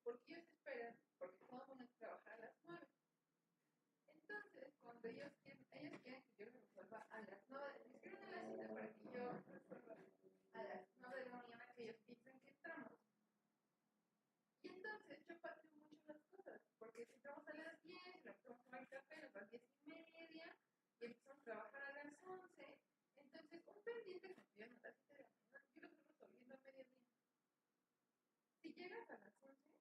Porque ellos esperan, porque todos van a trabajar a las 9. Entonces, cuando ellos quieren que yo les resuelva a las 9, me escriben a las 7 para que yo resuelva a las 9 de la mañana que ellos piensan que entramos. Y entonces yo pateo mucho las cosas, porque si entramos a las 10, la empezamos a tomar café a las 10:30, y empezamos a trabajar a las 11, entonces un pendiente que me pidieron a las 7 de la mañana, yo lo estoy resolviendo a mediodía. Si llegas a las 11,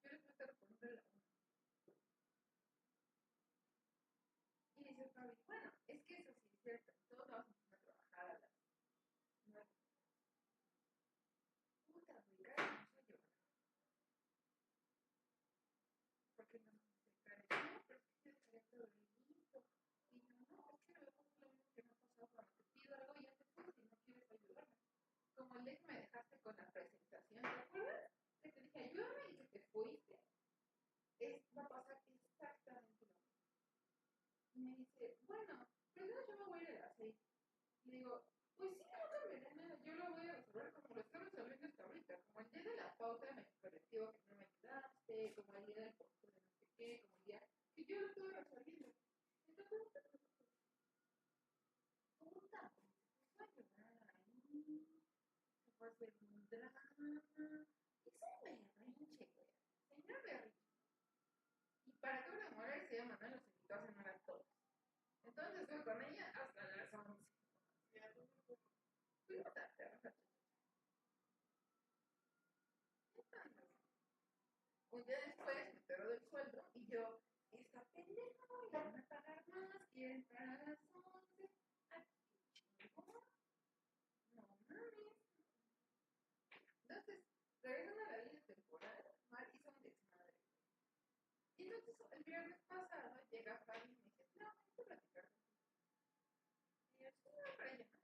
yo les voy a estar respondiendo a la 1. Y dice Fabi, bueno, es que eso sí es cierto, todos vamos a empezar a trabajar a las 9. Puta, güey, cara, no soy yo. Porque no me dice Karen, no, pero es que yo estaría todo bonito. Y yo, no, es que me pasa lo mismo que me ha pasado cuando te pido algo y ya te fuiste y no quieres ayudarme. Como el día que me dejaste con la presentación, ¿te acuerdas? Que te dije, ayúdame y que te fuiste. Va a pasar exactamente lo mismo. Y me dice, dice, bueno, primero yo me voy a ir a las 6. Y digo, pues sí, no cambiaré nada, yo lo voy a resolver como lo estoy resolviendo hasta ahorita, como el día de la pauta de colectivo que no me ayudaste, como el día del postre de no sé qué, como el día que yo lo estuve resolviendo. Entonces, no te preocupes. Puta, pues te voy a ayudar ahí, se fue a hacer un drama. Hizo un berrinche, güey. Señor berrinche. Y para que una mujer se llama Manuel, los invitó a cenar a todos. Entonces estuve con ella hasta las 11. Fuimos a hacer un día después me enteró del sueldo y yo, esta pendeja, ya van a pagar más, quieren pagar a las 11. Ay, qué chingón. No mames. Entonces, regresando a la línea temporal, Mar hizo un desmadre. Y entonces el viernes pasado llega Fabi y me dice, no, necesito platicar contigo. Y yo, sí, no, para ella, no.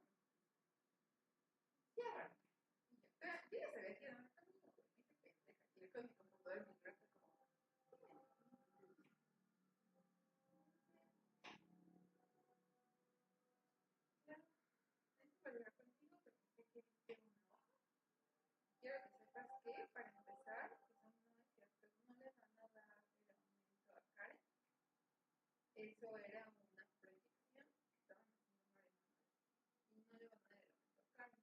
Ya, bueno. Y yo ya sabía que era una camino, güey, qué pendeja. Y yo con mi computadora y mi traje como, claro, necesito platicar contigo porque sé que tengo una hoja. Quiero que sepas que, para empezar, eso no es cierto, no le van a dar el aumento a Karen. Eso era una predicción que estaban haciendo Mariana y no le van a dar el aumento a Karen.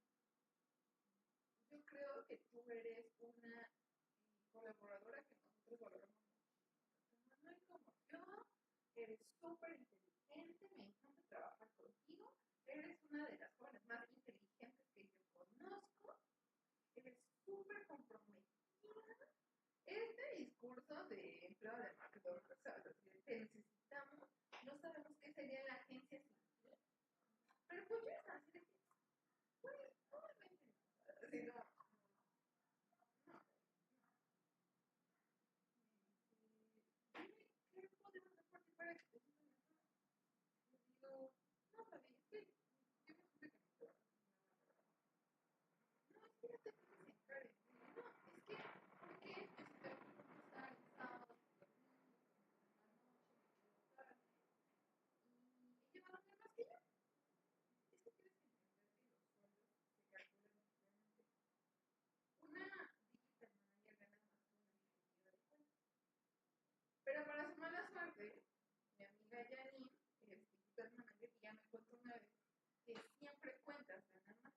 Yo creo que tú eres una colaboradora que nosotros valoramos muchísimo. Tanto Manuel como yo, eres súper inteligente, me encanta trabajar contigo, eres una de las jóvenes más inteligentes que yo conozco, eres súper comprometida. Este discurso de empleo de McDonald's, ¿sabes? Te necesitamos, no sabemos qué sería la agencia sin ti, pero pues yo estaba así de que, pues, obviamente no, así no, no, dime, ¿qué podemos hacer por ti para que te sientas mejor? Y digo, no, Fabi, es que yo me siento que mi trabajo no, es que no te fijes en Karen. No, es que, porque yo sí tengo que pasar el sábado por los niños, en la noche, me quedo tarde. Y ella va a ganar más que yo. Es que tienes que entender que los sueldos se calculan diferente. Una digital manager gana más que una ejecutiva de cuentas. Pero para su mala suerte, mi amiga Janine, que es digital manager, y ya me contó una vez que siempre cuentas ganan más.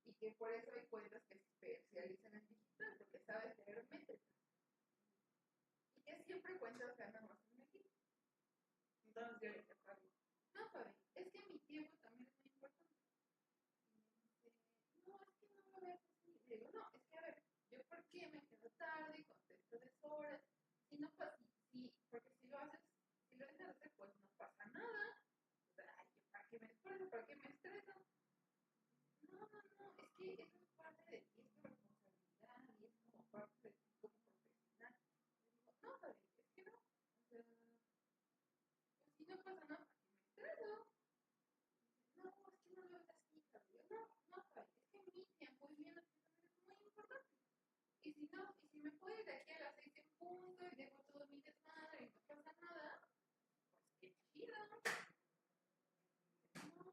Y que por eso hay cuentas que se especializan en digital, porque sabes leer métricas. Y que siempre cuentas ganan más en un equipo. Entonces yo le dije a Fabi, no, Fabi, es que mi tiempo también es muy importante. Y me dice, no, es que no lo veo así. Le digo, no, es que a ver, yo por qué me quedo tarde y contesto deshoras. Si no pasa, porque si lo haces, si lo dejas de hacer, pues no pasa nada. O sea, ay, ¿para qué me esfuerzo? ¿Para qué me estreso? No, no, no, es que eso es parte de ti, es tu responsabilidad y es como parte de ti como profesional. Le digo, no, Fabi, es que no. O sea, pues si no pasa nada, ¿para qué me estreso? No, es que no lo ves así, Claudia. No, no, Fabi, es que mi tiempo y mi energía también es muy importante. Y si no, y si me puedo ir de aquí a las 6 en punto y dejo todo mi desmadre y no pasa nada, pues qué chido. No, claro. Y yo,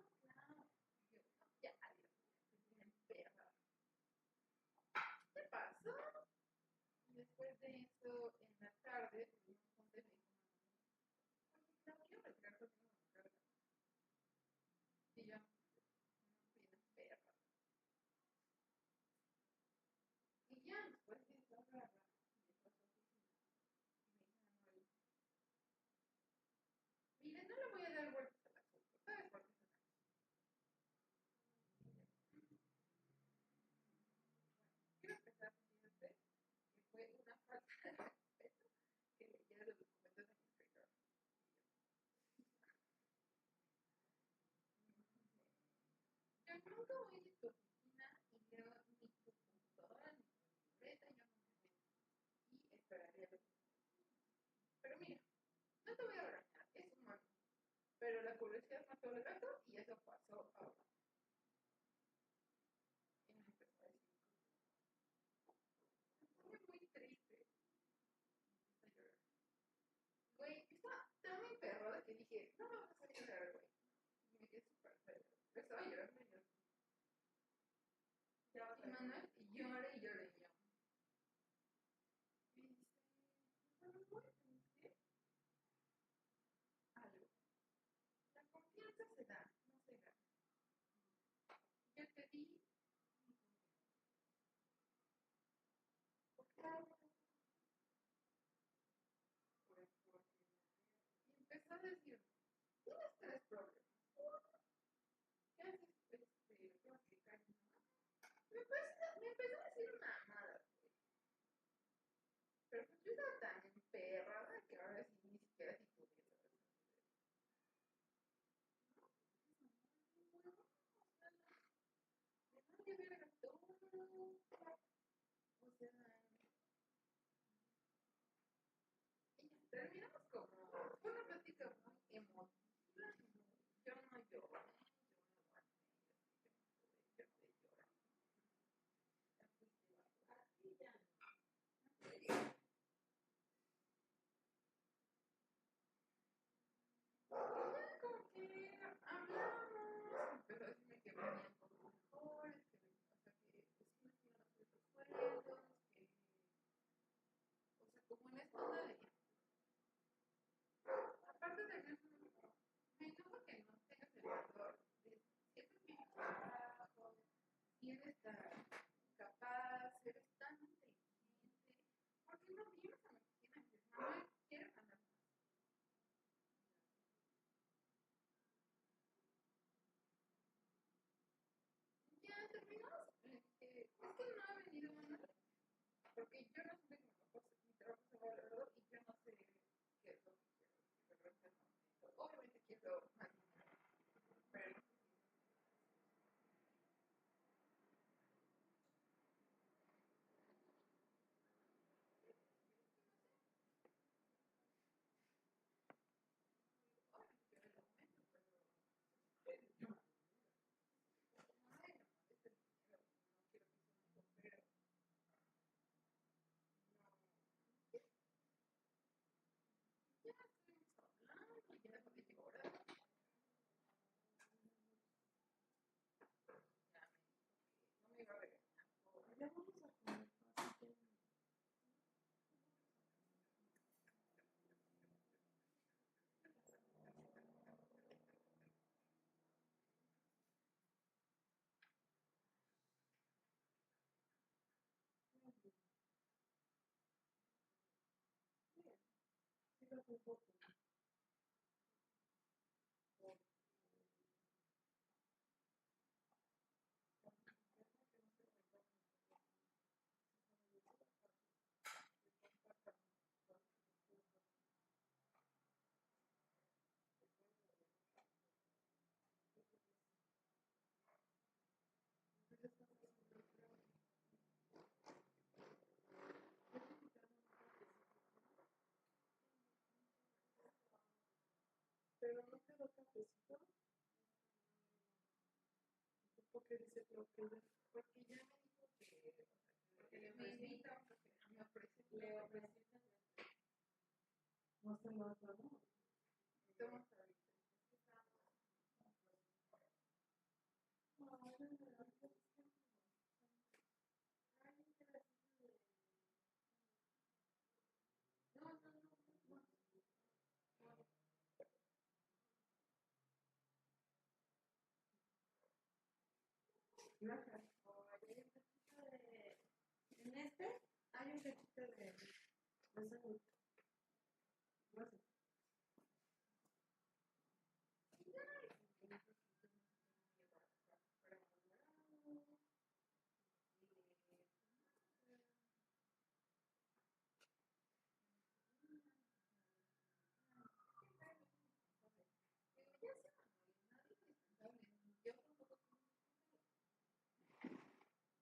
no, ya, adiós, estoy bien perra. ¿Qué pasó? Y después de eso, en la tarde, tuvimos junta y me dijo, oye, Clau, quiero platicar contigo con mi carga. Y yo, no, bien perra. Y ya después de eso agarra, me fue a su oficina y me dice, Manuel, mire, no le voy a dar vueltas al asunto, ¿sabes por qué son así? Y yo, quiero empezar diciéndote que fue una falta de respeto que leyera los documentos de mi escritor. Y yo nunca voy a tu oficina y leo ni tu computadora ni tu libreta, yo no me meto. Y esperaría los documentos. Pero mira, no te voy a regañar, es humano. Pero la curiosidad mató al gato y eso pasó ahora. Y me empezó a decir cosas. Estuve muy triste. Empecé a llorar. Güey, estaba tan emperrada que dije, no me vas confianza se da, no se gana. Yo te di mi confianza. ¿Por qué hago? Pues porque y empezó a decir, tienes tres problemas. Uno, ¿qué haces? Porque caes mal. Me empezó a decir mamadas, güey. Pero pues yo estaba tan emperrada que ahora sí ni siquiera si pudiera responder. No, pues esas mamadas, me vale verga todo. O sea, y ya, terminamos como, fue una plática muy emotiva. Yo no lloré, yo no aguanté, yo no pude, yo no llorar. Ya fuiste bajo. Así ya. Ya como que hablamos, empezó a decirme que venían cosas mejores, que o sea que sí me quiero hacer los juegos, que, o sea, como en esta onda de, aparte de eso, me enoja que no tengas el valor de, esto es mi trabajo, y eres tan capaz, eres tan inteligente, ¿por qué no vienes a mi oficina y dices, mamá, quiero ganar más? Ya terminamos, es que no ha venido una, porque yo no sé que mi trabajo se va a lograr y yo no sé qué es lo que quiero, si regresar al momento. Obviamente quiero más dinero, pero no sé si, obviamente quiero el aumento, pero yo ay, no, es el dinero, no quiero que suene pero no, ya estuvimos hablando, ya dejó de llorar, ya me dijo que no me iba a regañar por Ya vamos a comer pastel. Bien, quizás un poco. Porque cuando se piensa que no se regaña, déjame decir aparte, que son sacados para que no puedan dar se puede haber mucho. Entonces, ya estamos haciendo el plan. Ya te invitaron a un cafecito, pero no quedó cafecito. ¿Por qué dice creo que ya? porque ya me dijo que, o sea, que me invita, porque me ofrece un Le café. ofrecí ese café. No se lo has dado. Estamos ahorita, es que estamos. No, ahorita es que no. Ay, es la cita de. No, no, no, no, no. Gracias. O hay un cachito de. En este hay un cachito de salud. Gracias. Y ya, y me dijo que yo me llevar para Colorado. Y ya se nada indispensable. Yo tampoco soy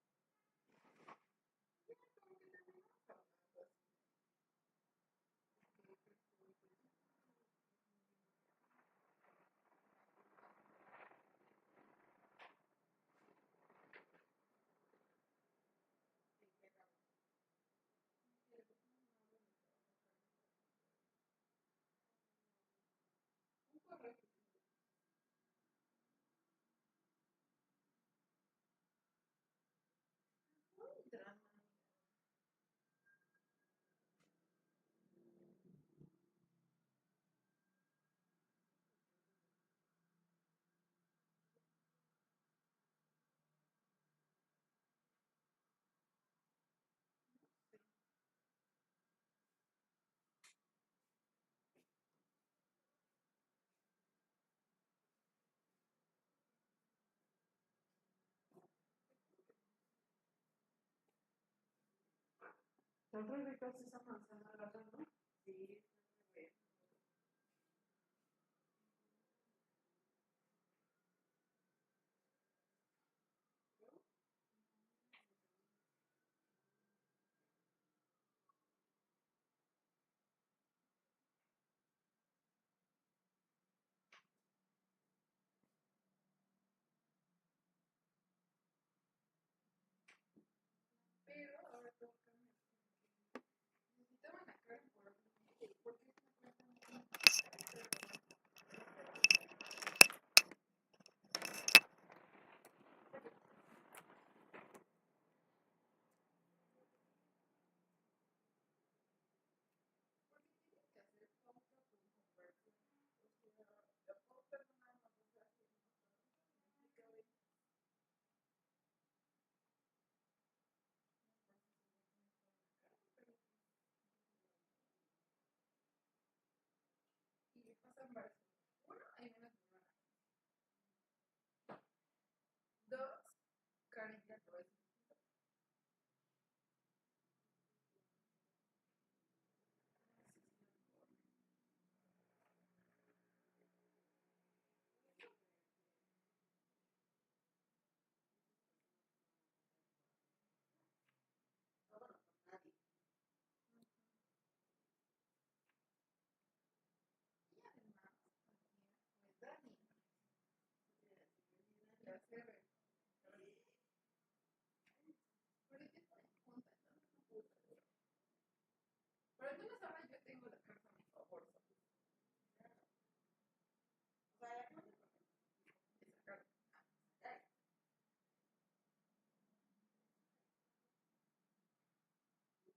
indispensable. Ya como que terminamos hablando así. Son re ricas esa manzana rara, ¿no? Sí, está muy bueno. Pero ahora tengo que necesitaban la carne por algo. ¿Por qué no cuentan con porque tienen que hacer pauta con cobertura? O sea, la pauta no nada más o sea, me explica bien. Y le pasan varias cosas. Uno, hay menos neuronas. Dos, carita que va a decir. No, bueno, con nadie. Y además, también, pues Dani, le hace ver. Pero ya está en junta, entonces no puedo salir. Pero entonces ahora yo tengo la carta a mi favor, ¿sabes? O sea, ya no me esa carta.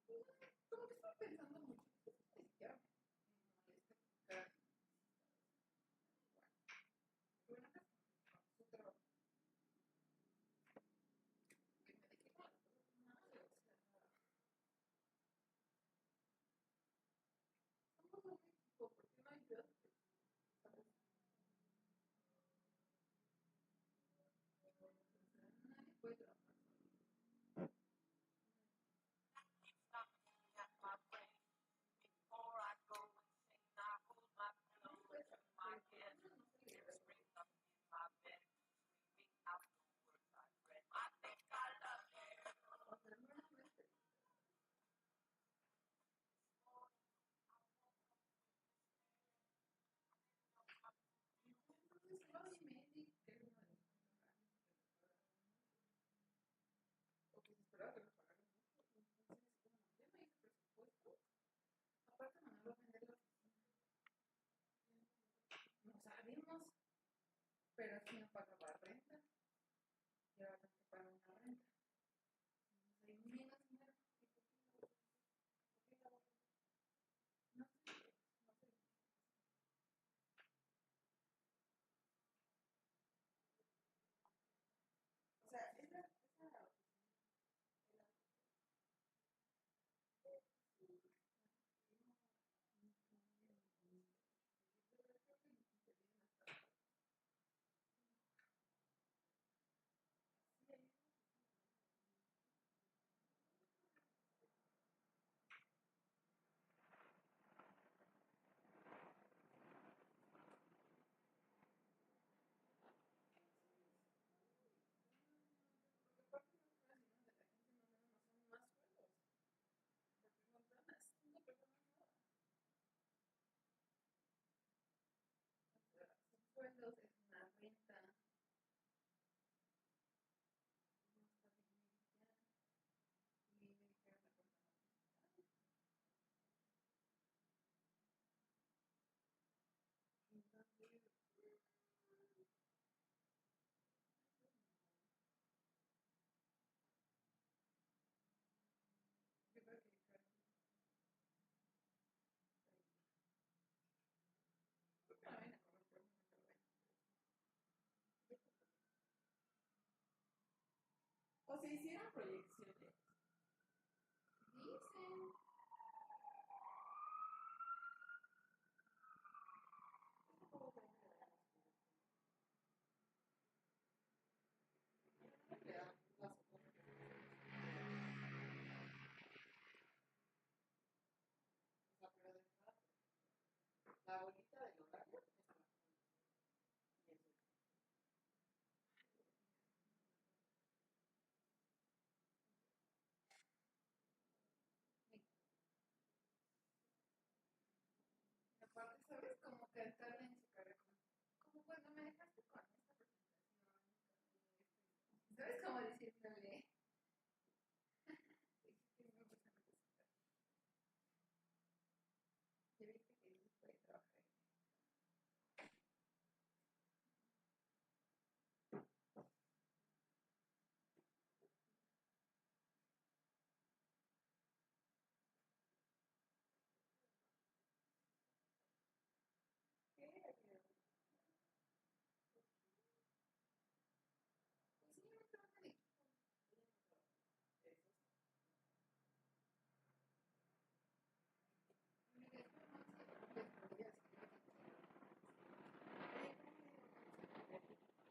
Como que estaba pensando mucho. Pues ni siquiera me molesta buscar. Bueno, su trabajo. Que me dedique con las cosas malas. O sea, somos un equipo, ¿por qué no ayudas? ¿Sabes? Nadie puede trabajar. Entonces, Claudia y Mendy, que era uno de los personajes o que se esperaba que nos pagaran mucho. Entonces, como ya no hay presupuesto, aparte Manuel va a vender la oficina. No sabemos, pero si no pagaba renta, y ahora tengo que pagar una renta. Hay menos dinero. ¿Y por qué la voy a vender? No sé, no sé. O sea, esa sueldos, es una renta, no está bien y me dijeron la cosa más. Entonces, yo creo que dijeron, creo que la vayan a correr por eso, no creo que o se hicieron proyecciones. Dicen, le dan las cantarle en su cara como cuando me dejaste con esta presentación. ¿Sabes cómo decirle? Ya viste que él puede trabajar. ¿Qué? Pues sí, no trabaja en equipo. Me dejó más y les podía decir. ¿Por qué? No, sí están.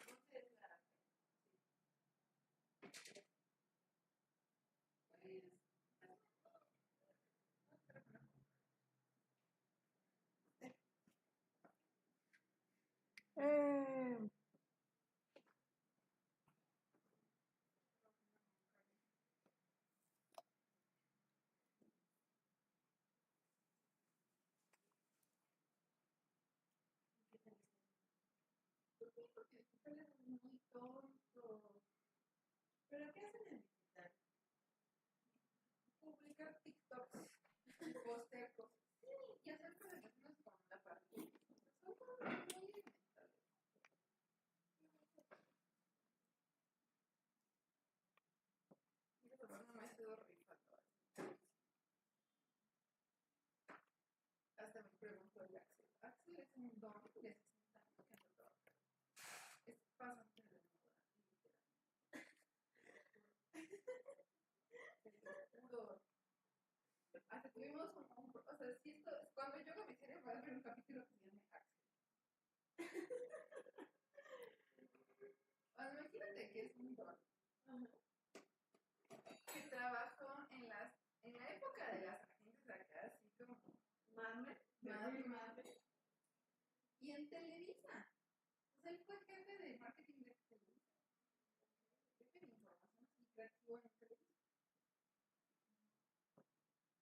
¿Dónde es la? Pues. Pues sí, porque digital es muy tonto. ¿Pero qué hacen en digital? Publicar TikToks y postear cosas. Sí, y hacer presentaciones con la partida. Son cosas muy elementales. Y de verdad no me ha sido rifando. Hasta me preguntó el Axel. Axel es un don de 60 años que anda trabajando. Es pasante de moda, literal. Hasta tuvimos o sea, si esto, cuando yo haga mi serie va a haber un capítulo que se llame Axel. Imagínate que es un don que trabajó en la época de las agencias de acá, así como Madre. Y en Televisa. O sea, él fue jefe de marketing de Televisa. Jefe de información así creativo en Televisa.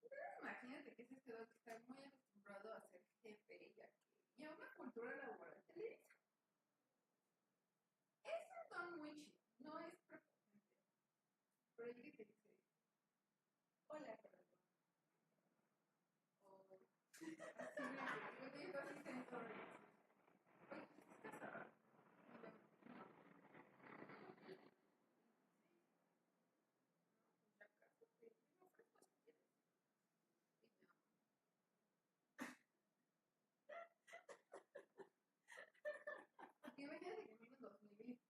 Entonces, imagínate que es este don que está muy acostumbrado a ser jefe y a una cultura laboral de Televisa. Es un don muy chido, no es prepotente. Pero hay que te dice, hola, corazón. O así, yo te digo así, sensor. Oye, ¿estás casada? Y yo, no. Sí. No, la casa, te me ofrezco si quieres. Y yo, imagínate que en el 2020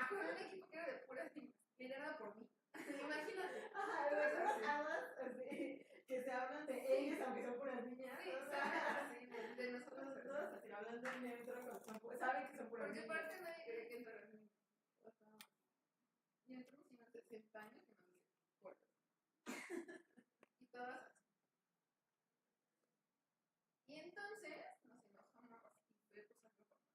con un equipo que era de puras niñas, liderado por mí. Imagínate. Ajá, de puras hadas, así, que se hablan de ellos, aunque son puras niñas. Sí, O ¿sabes? sea, Así, de nosotros. todos así hablando en neutro, cuando saben que son puras Porque niñas. aparte nadie quería que entrara en mí. O sea, y entró un señor de 60 años que nos dice, fuerte. Y todas así. Y entonces nos enojamos y fue pues algo con Manuel.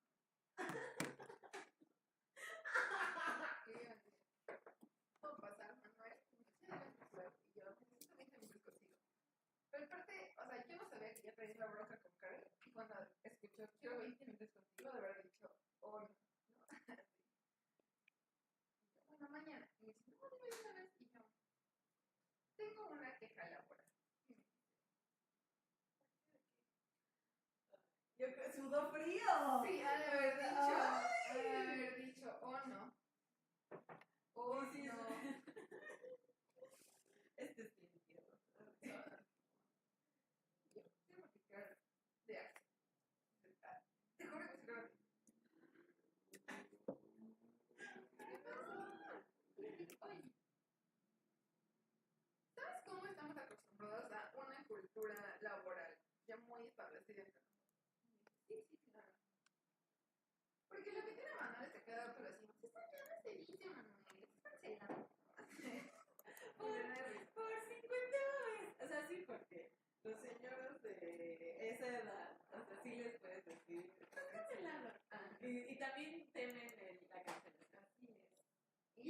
¿Puedo pasar, Manuel? Y me decía, y yo necesito 20 minutos contigo. Pero aparte, o sea, yo no sabía que ya traía la bronca con Karen. Y cuando escuchó, quiero 20 minutos contigo, de haber dicho, oh, no. Así. Y yo, bueno, mañana. Y me dice, no, dime una vez. Y yo, tengo una queja laboral. Y me dice, Yo sudó frío. sí, ha de haber dicho, oh, no. Oh, Sí, no. Este es bien tierno. Yo quiero platicar de Axel. Te juro que se lo ¿qué pasa? Oye, ¿sabes cómo estamos acostumbrados a una cultura laboral ya muy establecida entre nosotros? Sí, claro. Porque lo que tiene Manuel se queda pero decimos, esto ya no se dice, Manuel, es cancelado. Por 50 veces. O sea, sí, porque los señores de esa edad, o sea, sí les puedes decir, estás cancelado. Y también temen la cancelación. Así es.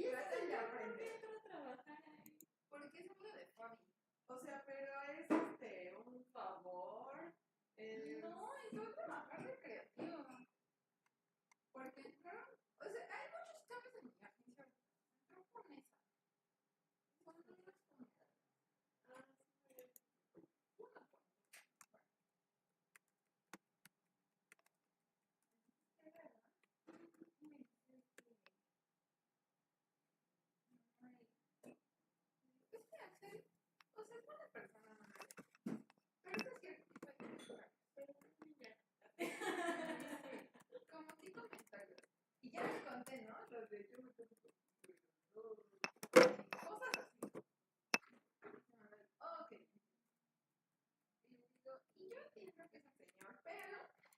Y yo entiendo que es un señor, pero sí.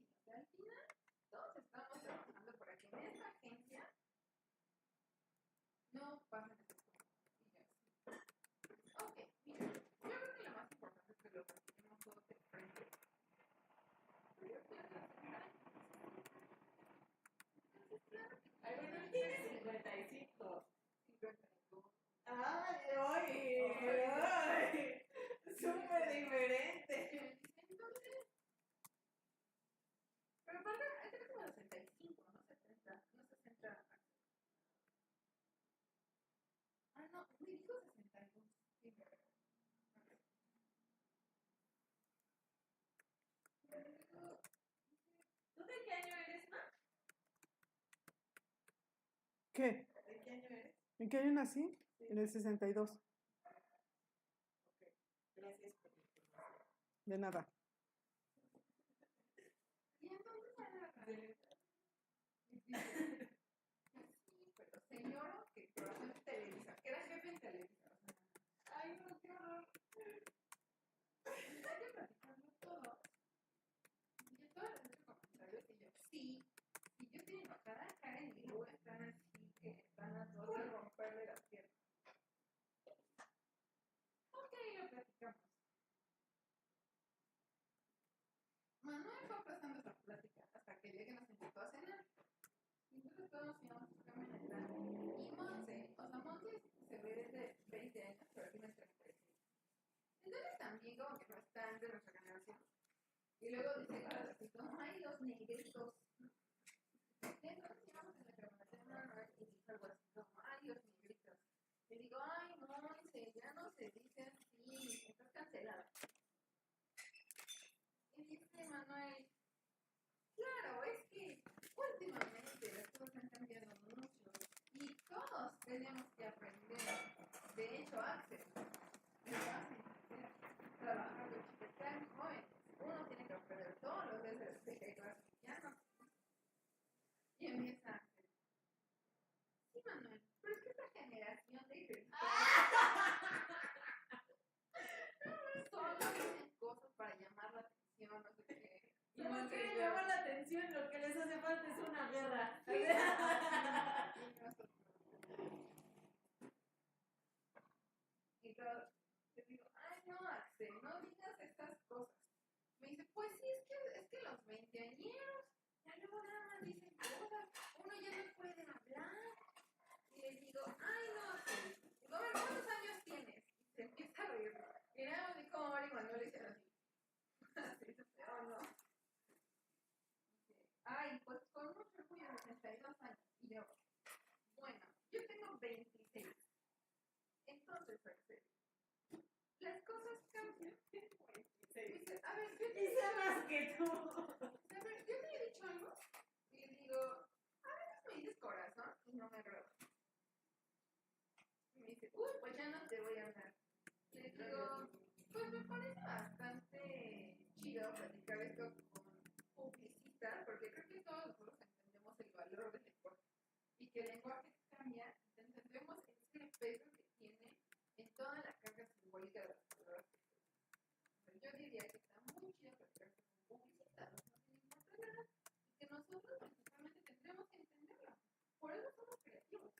O sea, al final todos estamos trabajando para que en esta agencia no pasen esas cosas. Y yo así. Ok, mira, yo creo que lo más importante es que lo practiquemos todos de frente. Pero yo quiero que entonces, claro que Ay, bueno, él tiene 55. 52. Ay, súper diferente. Entonces, pero aparte, hay que como 65, no 70, no 60. Ah, no, me dijo 62. Sí, pero. ¿Tú de qué año eres, Ma? ¿Qué? ¿De qué año eres? ¿En qué año nací? Sí. En el 62. Ok, gracias por la información. De nada. Y entonces dice, sí, pero señor que trabajó en Televisa, que era jefe en Televisa. O sea, ay, no, qué horror. Está que platicando todo. Y yo todas las comentarios y yo, sí. Y yo estoy enojada, Karen, y luego están así que están a dos de romperle las piernas. Ok, lo platicamos. Manuel fue pasando esa plática hasta que llegue nos invitó a cenar. Y entonces todos íbamos a camioneta. Y Monse, o sea, Monse se ve desde 20 años, pero tiene 36. Entonces también como que no está entre nuestra generación. Y luego dice cosas así como, ay, los negritos. Entonces íbamos en la camioneta de Manuel y dijo algo así como, ay, los negritos. Y digo, ay, Monse, ya no se dice así, estás cancelada. Y dice Manuel, claro, es que últimamente las cosas han cambiado mucho y todos tenemos que aprender. De hecho, Axel lo hace trabajar con chicos tan jóvenes. Uno tiene que aprender todos los días desde que hay clases cristianos. Y empieza Axel. Sí, Manuel, pero es que esta generación de cristianos solo dicen cosas para llamar la atención, no sé qué. Y no quieren llamar la atención, lo que les hace falta es una guerra. Y yo les digo, ay no, Axel, no digas estas cosas. Me dice, pues sí, es que los veinteañeros ya luego nada más dicen cosas, uno ya no puede hablar. Y les digo, ay no, Axel, digo, a ver, ¿cuántos años tienes? Y se empieza a reír. Y nada más vi como Mario y Manuel le hicieron así. Así, oh no. Ay, pues con mucho orgullo, 62 años. Y yo, bueno, yo tengo 26. Entonces, Axel, las cosas cambian. Dice, a ver, yo te Y sé más que tú. a ver, yo te he dicho algo. Y le digo, a veces me dices corazón y no me agrada. Y me dice, uy, pues ya no te voy a hablar. Y le digo, pues me parece bastante chido platicar esto con publicistas, porque creo que todos nosotros entendemos el valor del lenguaje. Y que el lenguaje cambia, entendemos ese peso que tiene en toda la carga simbólica de las palabras. Yo diría que está muy chido platicar con publicistas, no sin ningún problema, y que nosotros principalmente tendremos que entenderlo. Por eso somos creativos.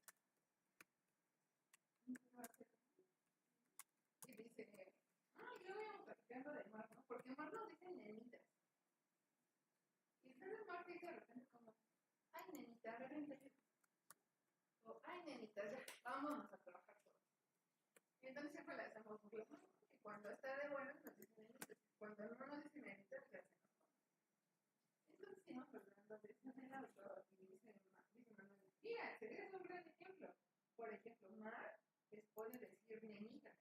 Y dice, ay, luego íbamos platicando de Mar, ¿no? Porque Mar nos dice nenitas. Y entonces Mar dice de repente como, ay, nenita, de repente. O, ay, nenita, ya, vámonos a trabajar todos. Y entonces siempre le hacemos burla. Y cuando está de buenas nos dice nenitas. Cuando no nos dice nenitas, le hacemos burla. Entonces seguimos hablando de esa manera y dice Manuel, mira, ese es un gran ejemplo. Por ejemplo, Mar les puede decir nenitas,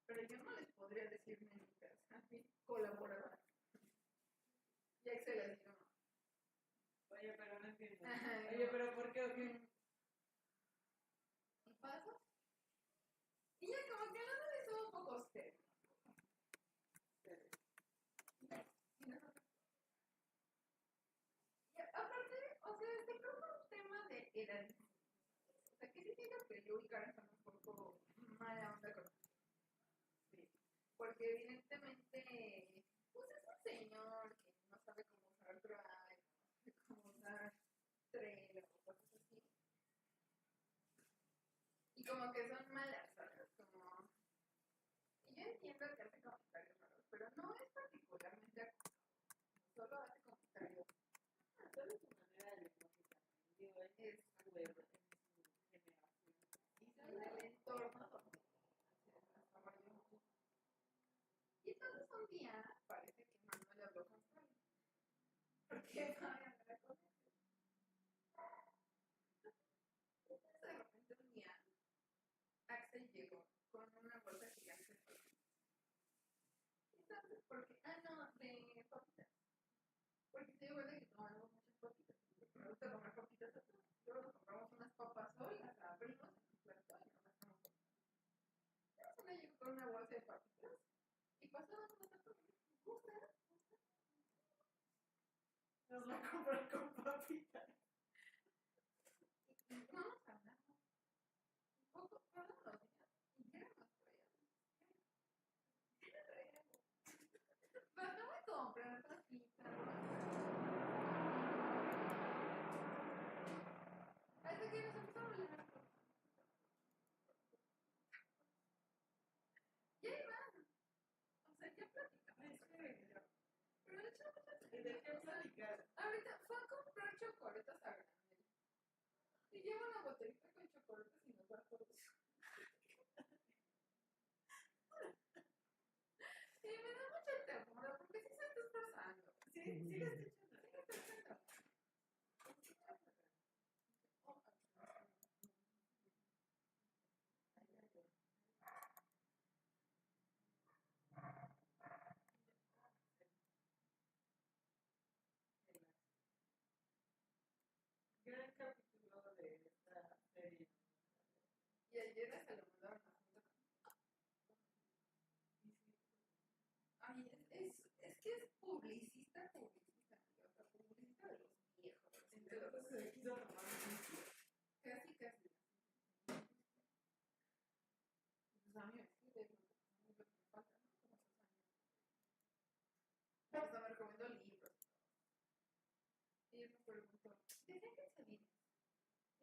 pero yo no les podría decir nenitas a mi colaboradora. Y Axel les dijo, Oye, pero no entiendo. ajá, Oye, pero ¿por qué o qué? ¿y paso? Y ya como que hablando de eso un poco serio. Y nosotros, y aparte, o sea, se toca un tema de edad. O sea, que sí siento que yo y Karen son un poco mala onda con sí. Por porque evidentemente, pues es un señor que no sabe cómo usar Drive, no sabe cómo usar Trello, cosas así. Y como que son malas, ¿sabes? Como... Y yo entiendo que hace comentarios raros, pero no es particularmente acusado. Solo hace comentarios. Solo su manera de lenguaje también. Digo, es su generación. Y son del entorno donde se desarrolló. Y entonces un día parece que Manuel habló con Fabi. Porque Fabi andaba con él. Entonces de repente un día Axel llegó con una bolsa gigante de papitas. Entonces, porque, no, de papitas. Porque te digo que tomamos muchas papitas. Me gusta comer papitas a todos. Luego nos compramos unas papas hoy, las abrimos en un plato y nos las estamos comiendo. Entonces una llegó con una bolsa de papitas y pasaban los datos. ¿Gusta? Nos la compran con papitas. Y no nos hablamos. Un poco, pasaron los días y ya nos traíamos. Ya traíamos. Bajaba a comprar papitas. Hasta que nos empezó a hablar. Ya iban. O sea, ya platicamos. Pero de hecho, ¿Y de qué platicar? ahorita fue a comprar chocolates a granel. Y lleva una botellita con chocolates y nos da por eso. Y me da mucha ternura porque sí se está esforzando. Sí, sí le estoy echando. Sí le está echando. Gran capítulo de esta serie. Y ayer se lo mandaron a Junta. Ay, es que es publicista, publicista. O sea, publicista de los viejos. Entonces se quiso tomar un sitio. Casi, casi. Pues a mí me escribe, lo que me falta, ¿no? Como 2 años. Hasta me recomendó libros. Y él me preguntó, ¿desde qué se vive?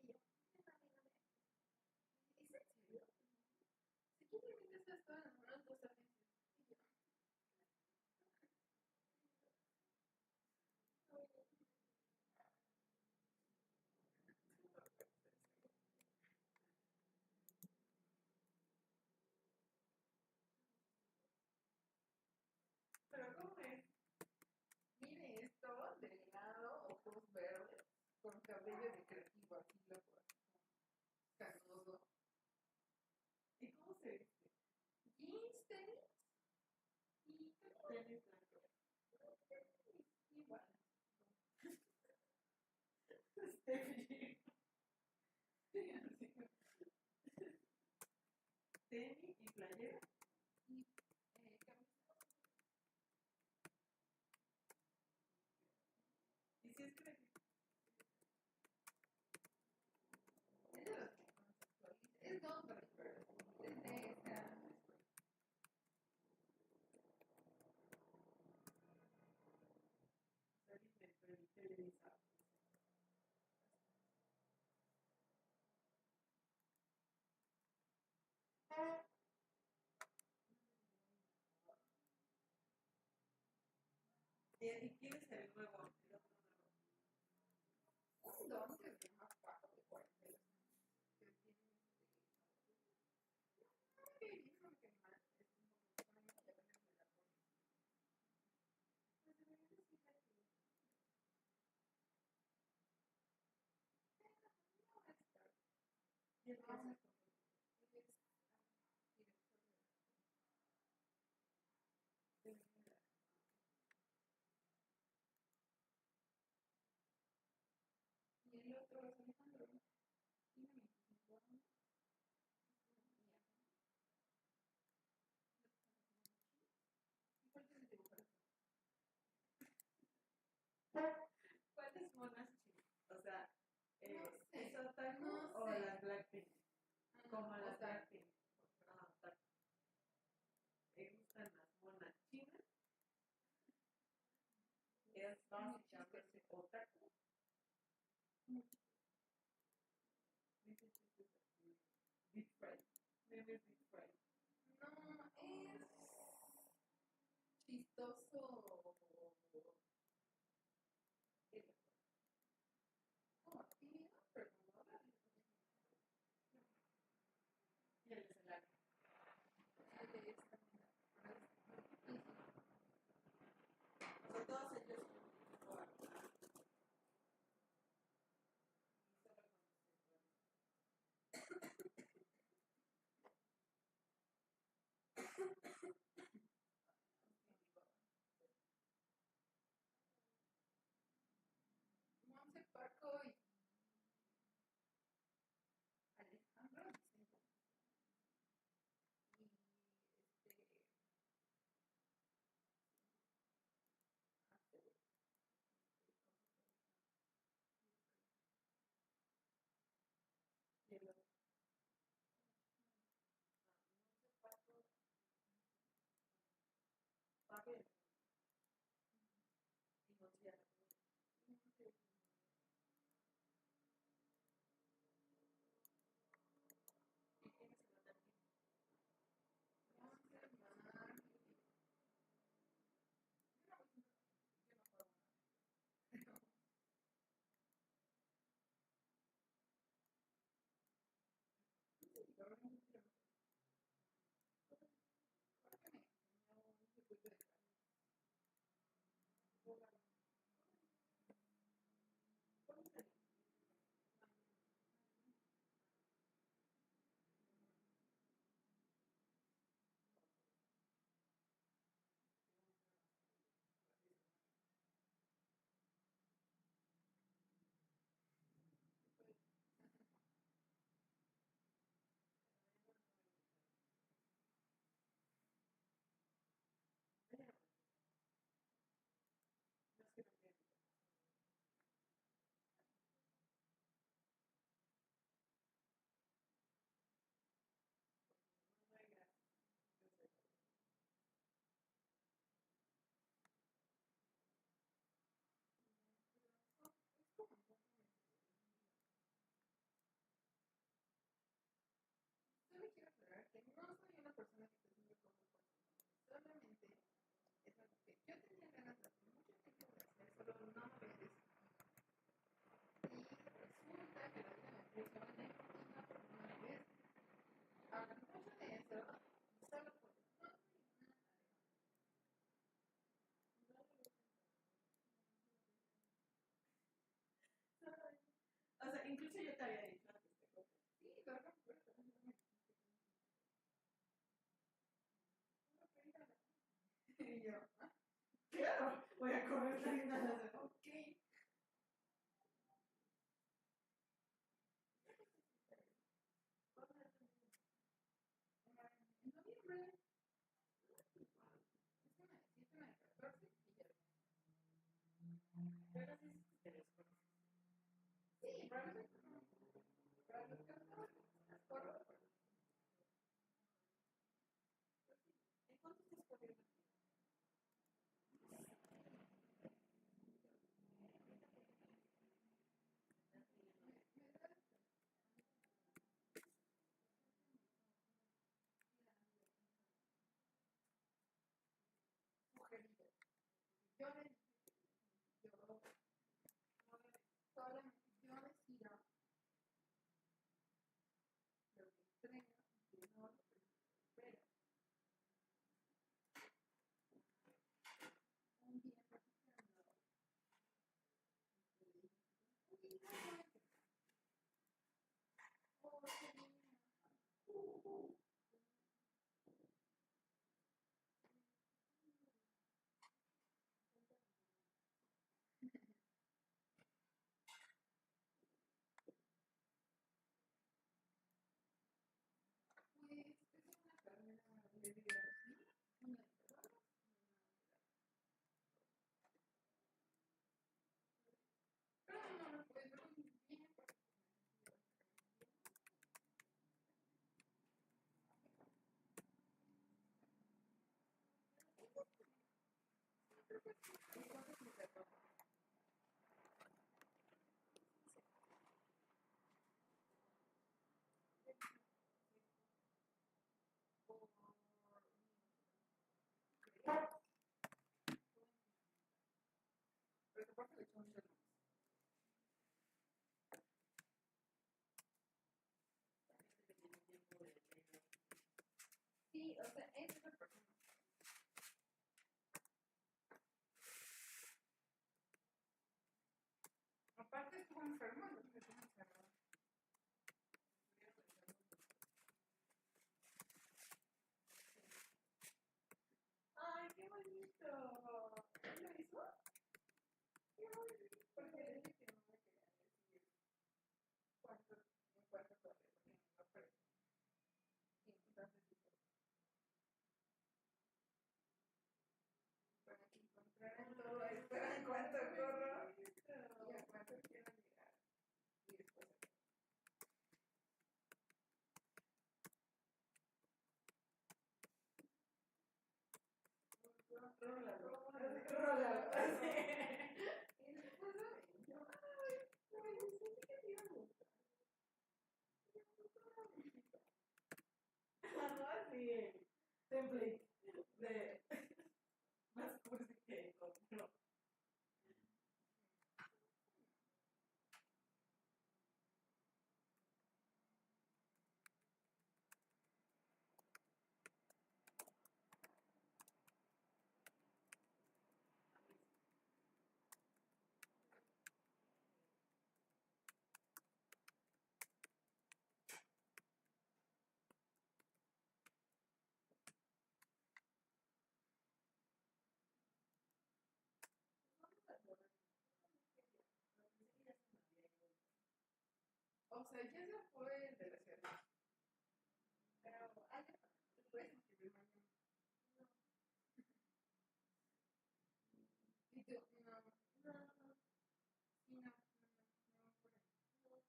Y yo, es amigo de aquí. ¿Es en serio? Simplemente se estaba enamorando de 2 agencias. Y yo, Pero ¿cómo es? mire esto, delgado, ojos verdes, con cabello de creativo, así loco, así como canoso. ¿Y cómo se viste? Jeans, tenis y Tenis blanco. igual. Steffi. Sí, así. Tenis y playera. Y camisa. ¿Y si es creativo? Es de los que conceptualiza. Es Don Draper. Es de esa escuela. Televisado. ¿Y quién es el nuevo? El otro nuevo. Un don que es de más bajo de 42 años. Que tiene que dijo que más es un poco extraño y a veces me da por. Pues deberías decirle que no va a estar. ¿Y el que hace? Él es director de la y el otro es Alejandro. Tiene 25 años. ¿Y cuál es el dibujar? ¿Cuáles monas chinas? O sea, No sé, ¿es otaku no o sé. las Blackpink? Como las Blackpink. Blackpink. No, otaku. Me gustan más. básica, verse otra cosa. Deep fried. Memes deep fried. No, es chistoso. Como tímido, pero no la Y el escenario. Son todos ellos. Monse Paco y Alejandro dicen y Y el otro. Paco y no se llama. ¿Y quiénes se van a ir? No es que no quieren. No hay gracia. Yo sé. Solo quiero aclarar que no soy una persona que esté haciendo cosas por consumo. Solamente es algo que yo tenía ganas de hacer mucho tiempo de hacer, solo no me había decidido. Y resulta que la vida me funciona en rutina por una vez. Ahora, mucho de eso, solo por O sea, incluso yo te había dicho antes de cosas. sí, lo recuerdo. Y yo, ¿ah? Claro, voy a correr la rienda. Ok. En noviembre, es una de 14 y ya. Pero sí es que te los conoces. Sí, probablemente no. Para los que no, es corro. ¿En cuánto estás corriendo? Mujerillas. Yo les yo solamente yo decido lo que entreno y que no lo que espero. Un día practicando, le dije, uy, no, oh, qué bien. Pues es una carrera de biología, una de trabajo, pero no lo puedo muy bien porque creo que sí. ¿Y cuántos me sacó? Pero aparte le echó mucho más. Sí, o sea, es esa persona. Aparte estuvo enfermo, entonces estuvo encerrado. ¡Ay, qué bonito! ¿Quién lo hizo? Qué bonito, porque le dije que no me quería decir cuánto, en cuánto corre, porque me iba a perder. Y entonces dijo, para que encontraran todo esto en cuánto corro y a cuánto quiero llegar. Y después rólalo. Y después yo, ay, pues sí que te iba a gustar. Ajá, sí, el template de más cursi que encontró. O sea, ya se fue el de la ciudad. Pero, ay, ya puedes inscribir mañana. No. Y tú, no, sí, no, por ahí.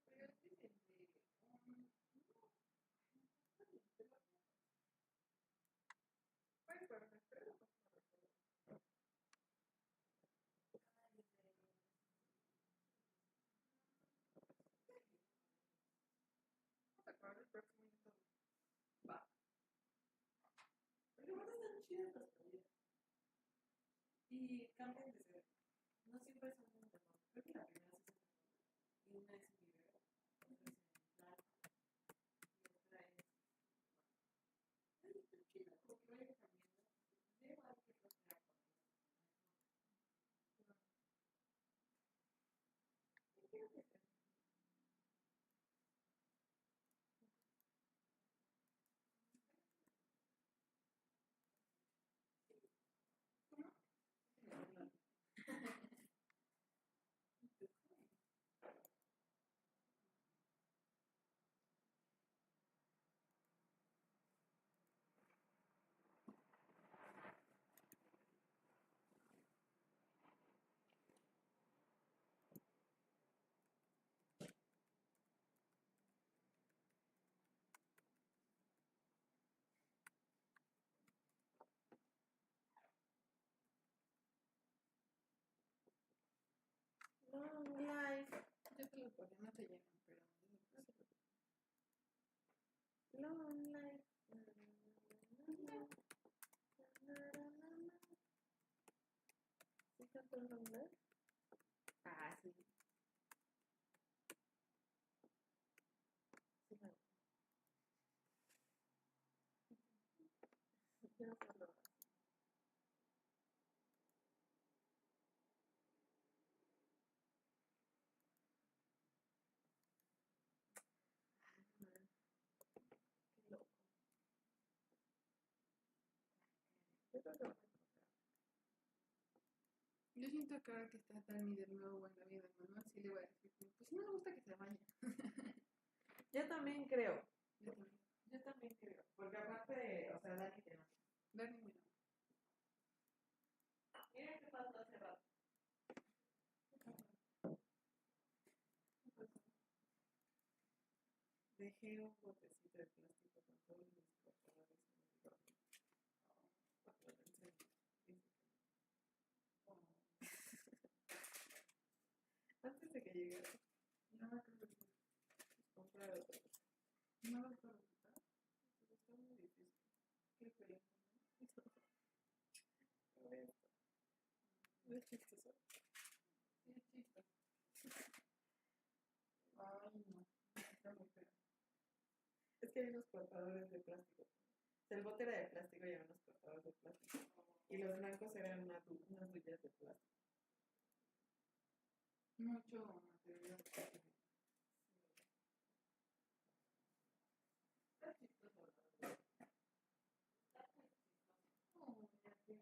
Pero es que de pues, pero me espero, no me recuerdo. No te acuerdas el próximo año todo. Va. Porque bueno, están chidas las playas. Y cambian de sede. No siempre son en Reforma. Creo que la primera sí es en Reforma. Y una es en Ibero. Otra es en Plata. Y otra es. Están chidas. Como que vayan cambiando. Yo igual quiero estar con Reforma. ¿Qué quiero hacer? Long life. Yo te lo ponía, no se llenan, pero Long life. ¿Sí cantó Long Life? ah, sí. Sí, la yo no puedo. Qué loco. Yo creo que vamos a encontrar. Yo siento que ahora que está Dani de nuevo en la vida de Manuel, sí le voy a decir, pues sí me gusta que se vaya. Yo también creo. Yo también. Yo también creo. Porque aparte, o sea, Dani te ama. Dani me ama. Mira qué pasó hace rato. Dejé un botecito de plástico con todos mis cortadores en el baño. 4 de otra vez. No lo puedo resultar. Pero está muy difícil. Qué feo. A ver, no es chistoso. Sí, es chistoso. Ay, no. Está muy feo. Es que hay unos cortadores de plástico. El bote era de plástico y había unos cortadores de plástico. Y los blancos eran unas dullas de plástico. Mucho material. Está chistoso, la verdad. Está muy chistoso. Oh, ya que...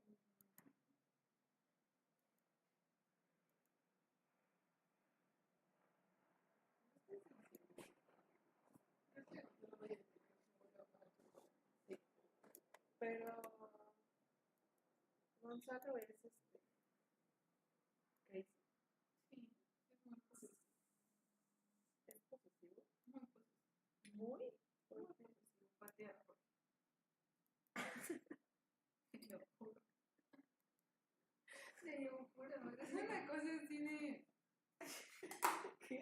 Sí. Pero Gonzalo es crazy. Sí, es muy posesivo. Es positivo. Muy posesivo. Muy Muy posesivo. Patea por. Lo juro. Te lo juro. Es una cosa así de. ¿Qué?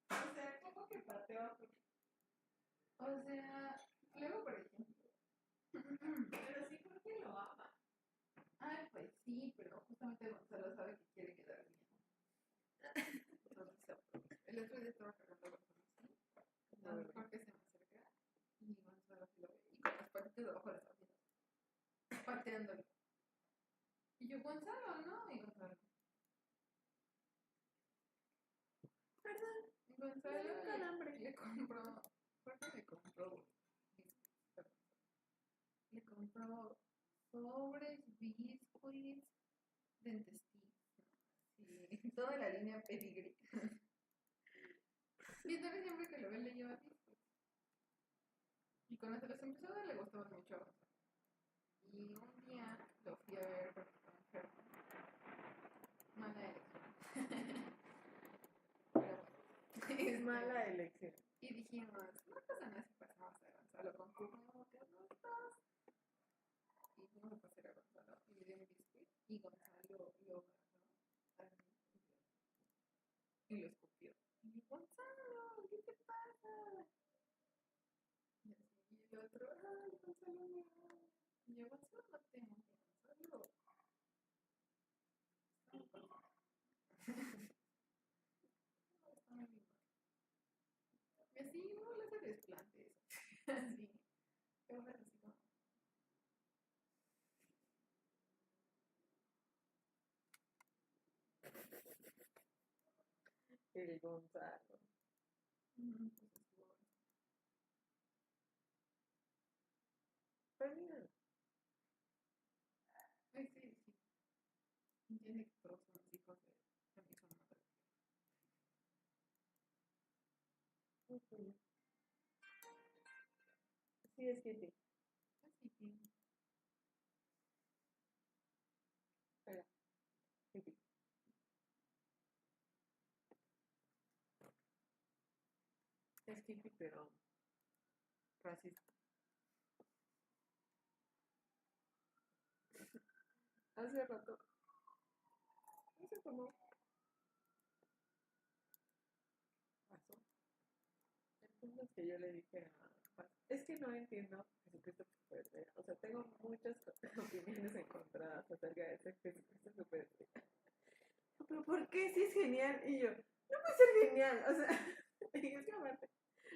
O sea, ¿cómo que pateó? O sea, luego, por ejemplo. Pero sí creo que lo ama. Ay, pues sí, pero justamente Gonzalo sabe que quiere quedar bien. Entonces se aprovecha. El otro día estaba cargando a Gonzalo así. A lo mejor que se me acerca y Gonzalo sí lo ve. Y con las patitas debajo de la cabeza. Pateándolo. Y yo, Gonzalo, ¿no? Y Gonzalo. Perdón. Y Gonzalo Me dio calambre. le compró. ¿Por qué le compró? Perdón. Le compró sobres, biscuits, dentestis, ¿no? Así, toda la línea pedigree. Y entonces siempre que lo ve le lleva biscuits. Y cuando se los empezó a dar le gustaban mucho a Gonzalo. Y un día lo fui a ver porque estaba enfermo. Mala elección. Pero bueno. Es mala elección. Y dijimos, no pasa nada si pasamos a Gonzalo con cubrebocas los dos. Y fuimos a pasear a Gonzalo y le dio un biscuit. Y Gonzalo lo agarró así y lo escupió. Y yo, Gonzalo, ¿qué te pasa? Y así, y el otro, ay, Gonzalo me ama. Y yo, Gonzalo no te amo, Gonzalo. Está muy pasado. Está muy lindo. Y así, no le hace desplantes. Así. Te vas así como. El Gonzalo. Pues estuvo. Pero mira, Ay, sí, sí. Entiende que todos son los hijos de mi hija madre. muy tuyo. Sí, es Kitty. Así que. Espera, Kitty. Es Kitty, pero racista. Hace rato. No sé cómo pasó. El punto es que yo le dije a... Es que no entiendo Jesucristo Superestrella. O sea, tengo muchas opiniones encontradas acerca de ese Jesucristo Superestrella. Pero ¿por qué si es genial? Y yo, no puede ser genial. O sea, y es que aparte,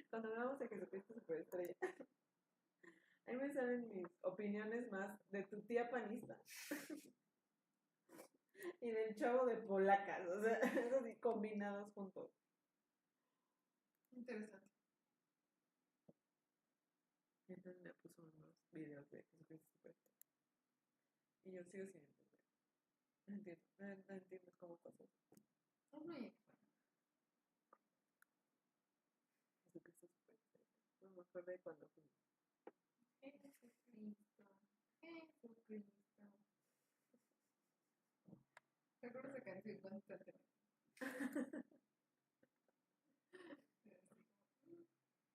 cuando hablamos de Jesucristo Superestrella, ahí me salen mis opiniones más de tu tía panista y del chavo de polacas. O sea, esos sí combinados juntos. Interesante. Y entonces me puso unos videos de Jesucristo Superestrella. Y yo sigo sin entender. No entiendo, no entiendes cómo pasó eso. Es muy extraño. Jesucristo Superestrella. No me acuerdo de cuando fui. Jesucristo. Jesucristo. Recuerdo esa canción constantemente.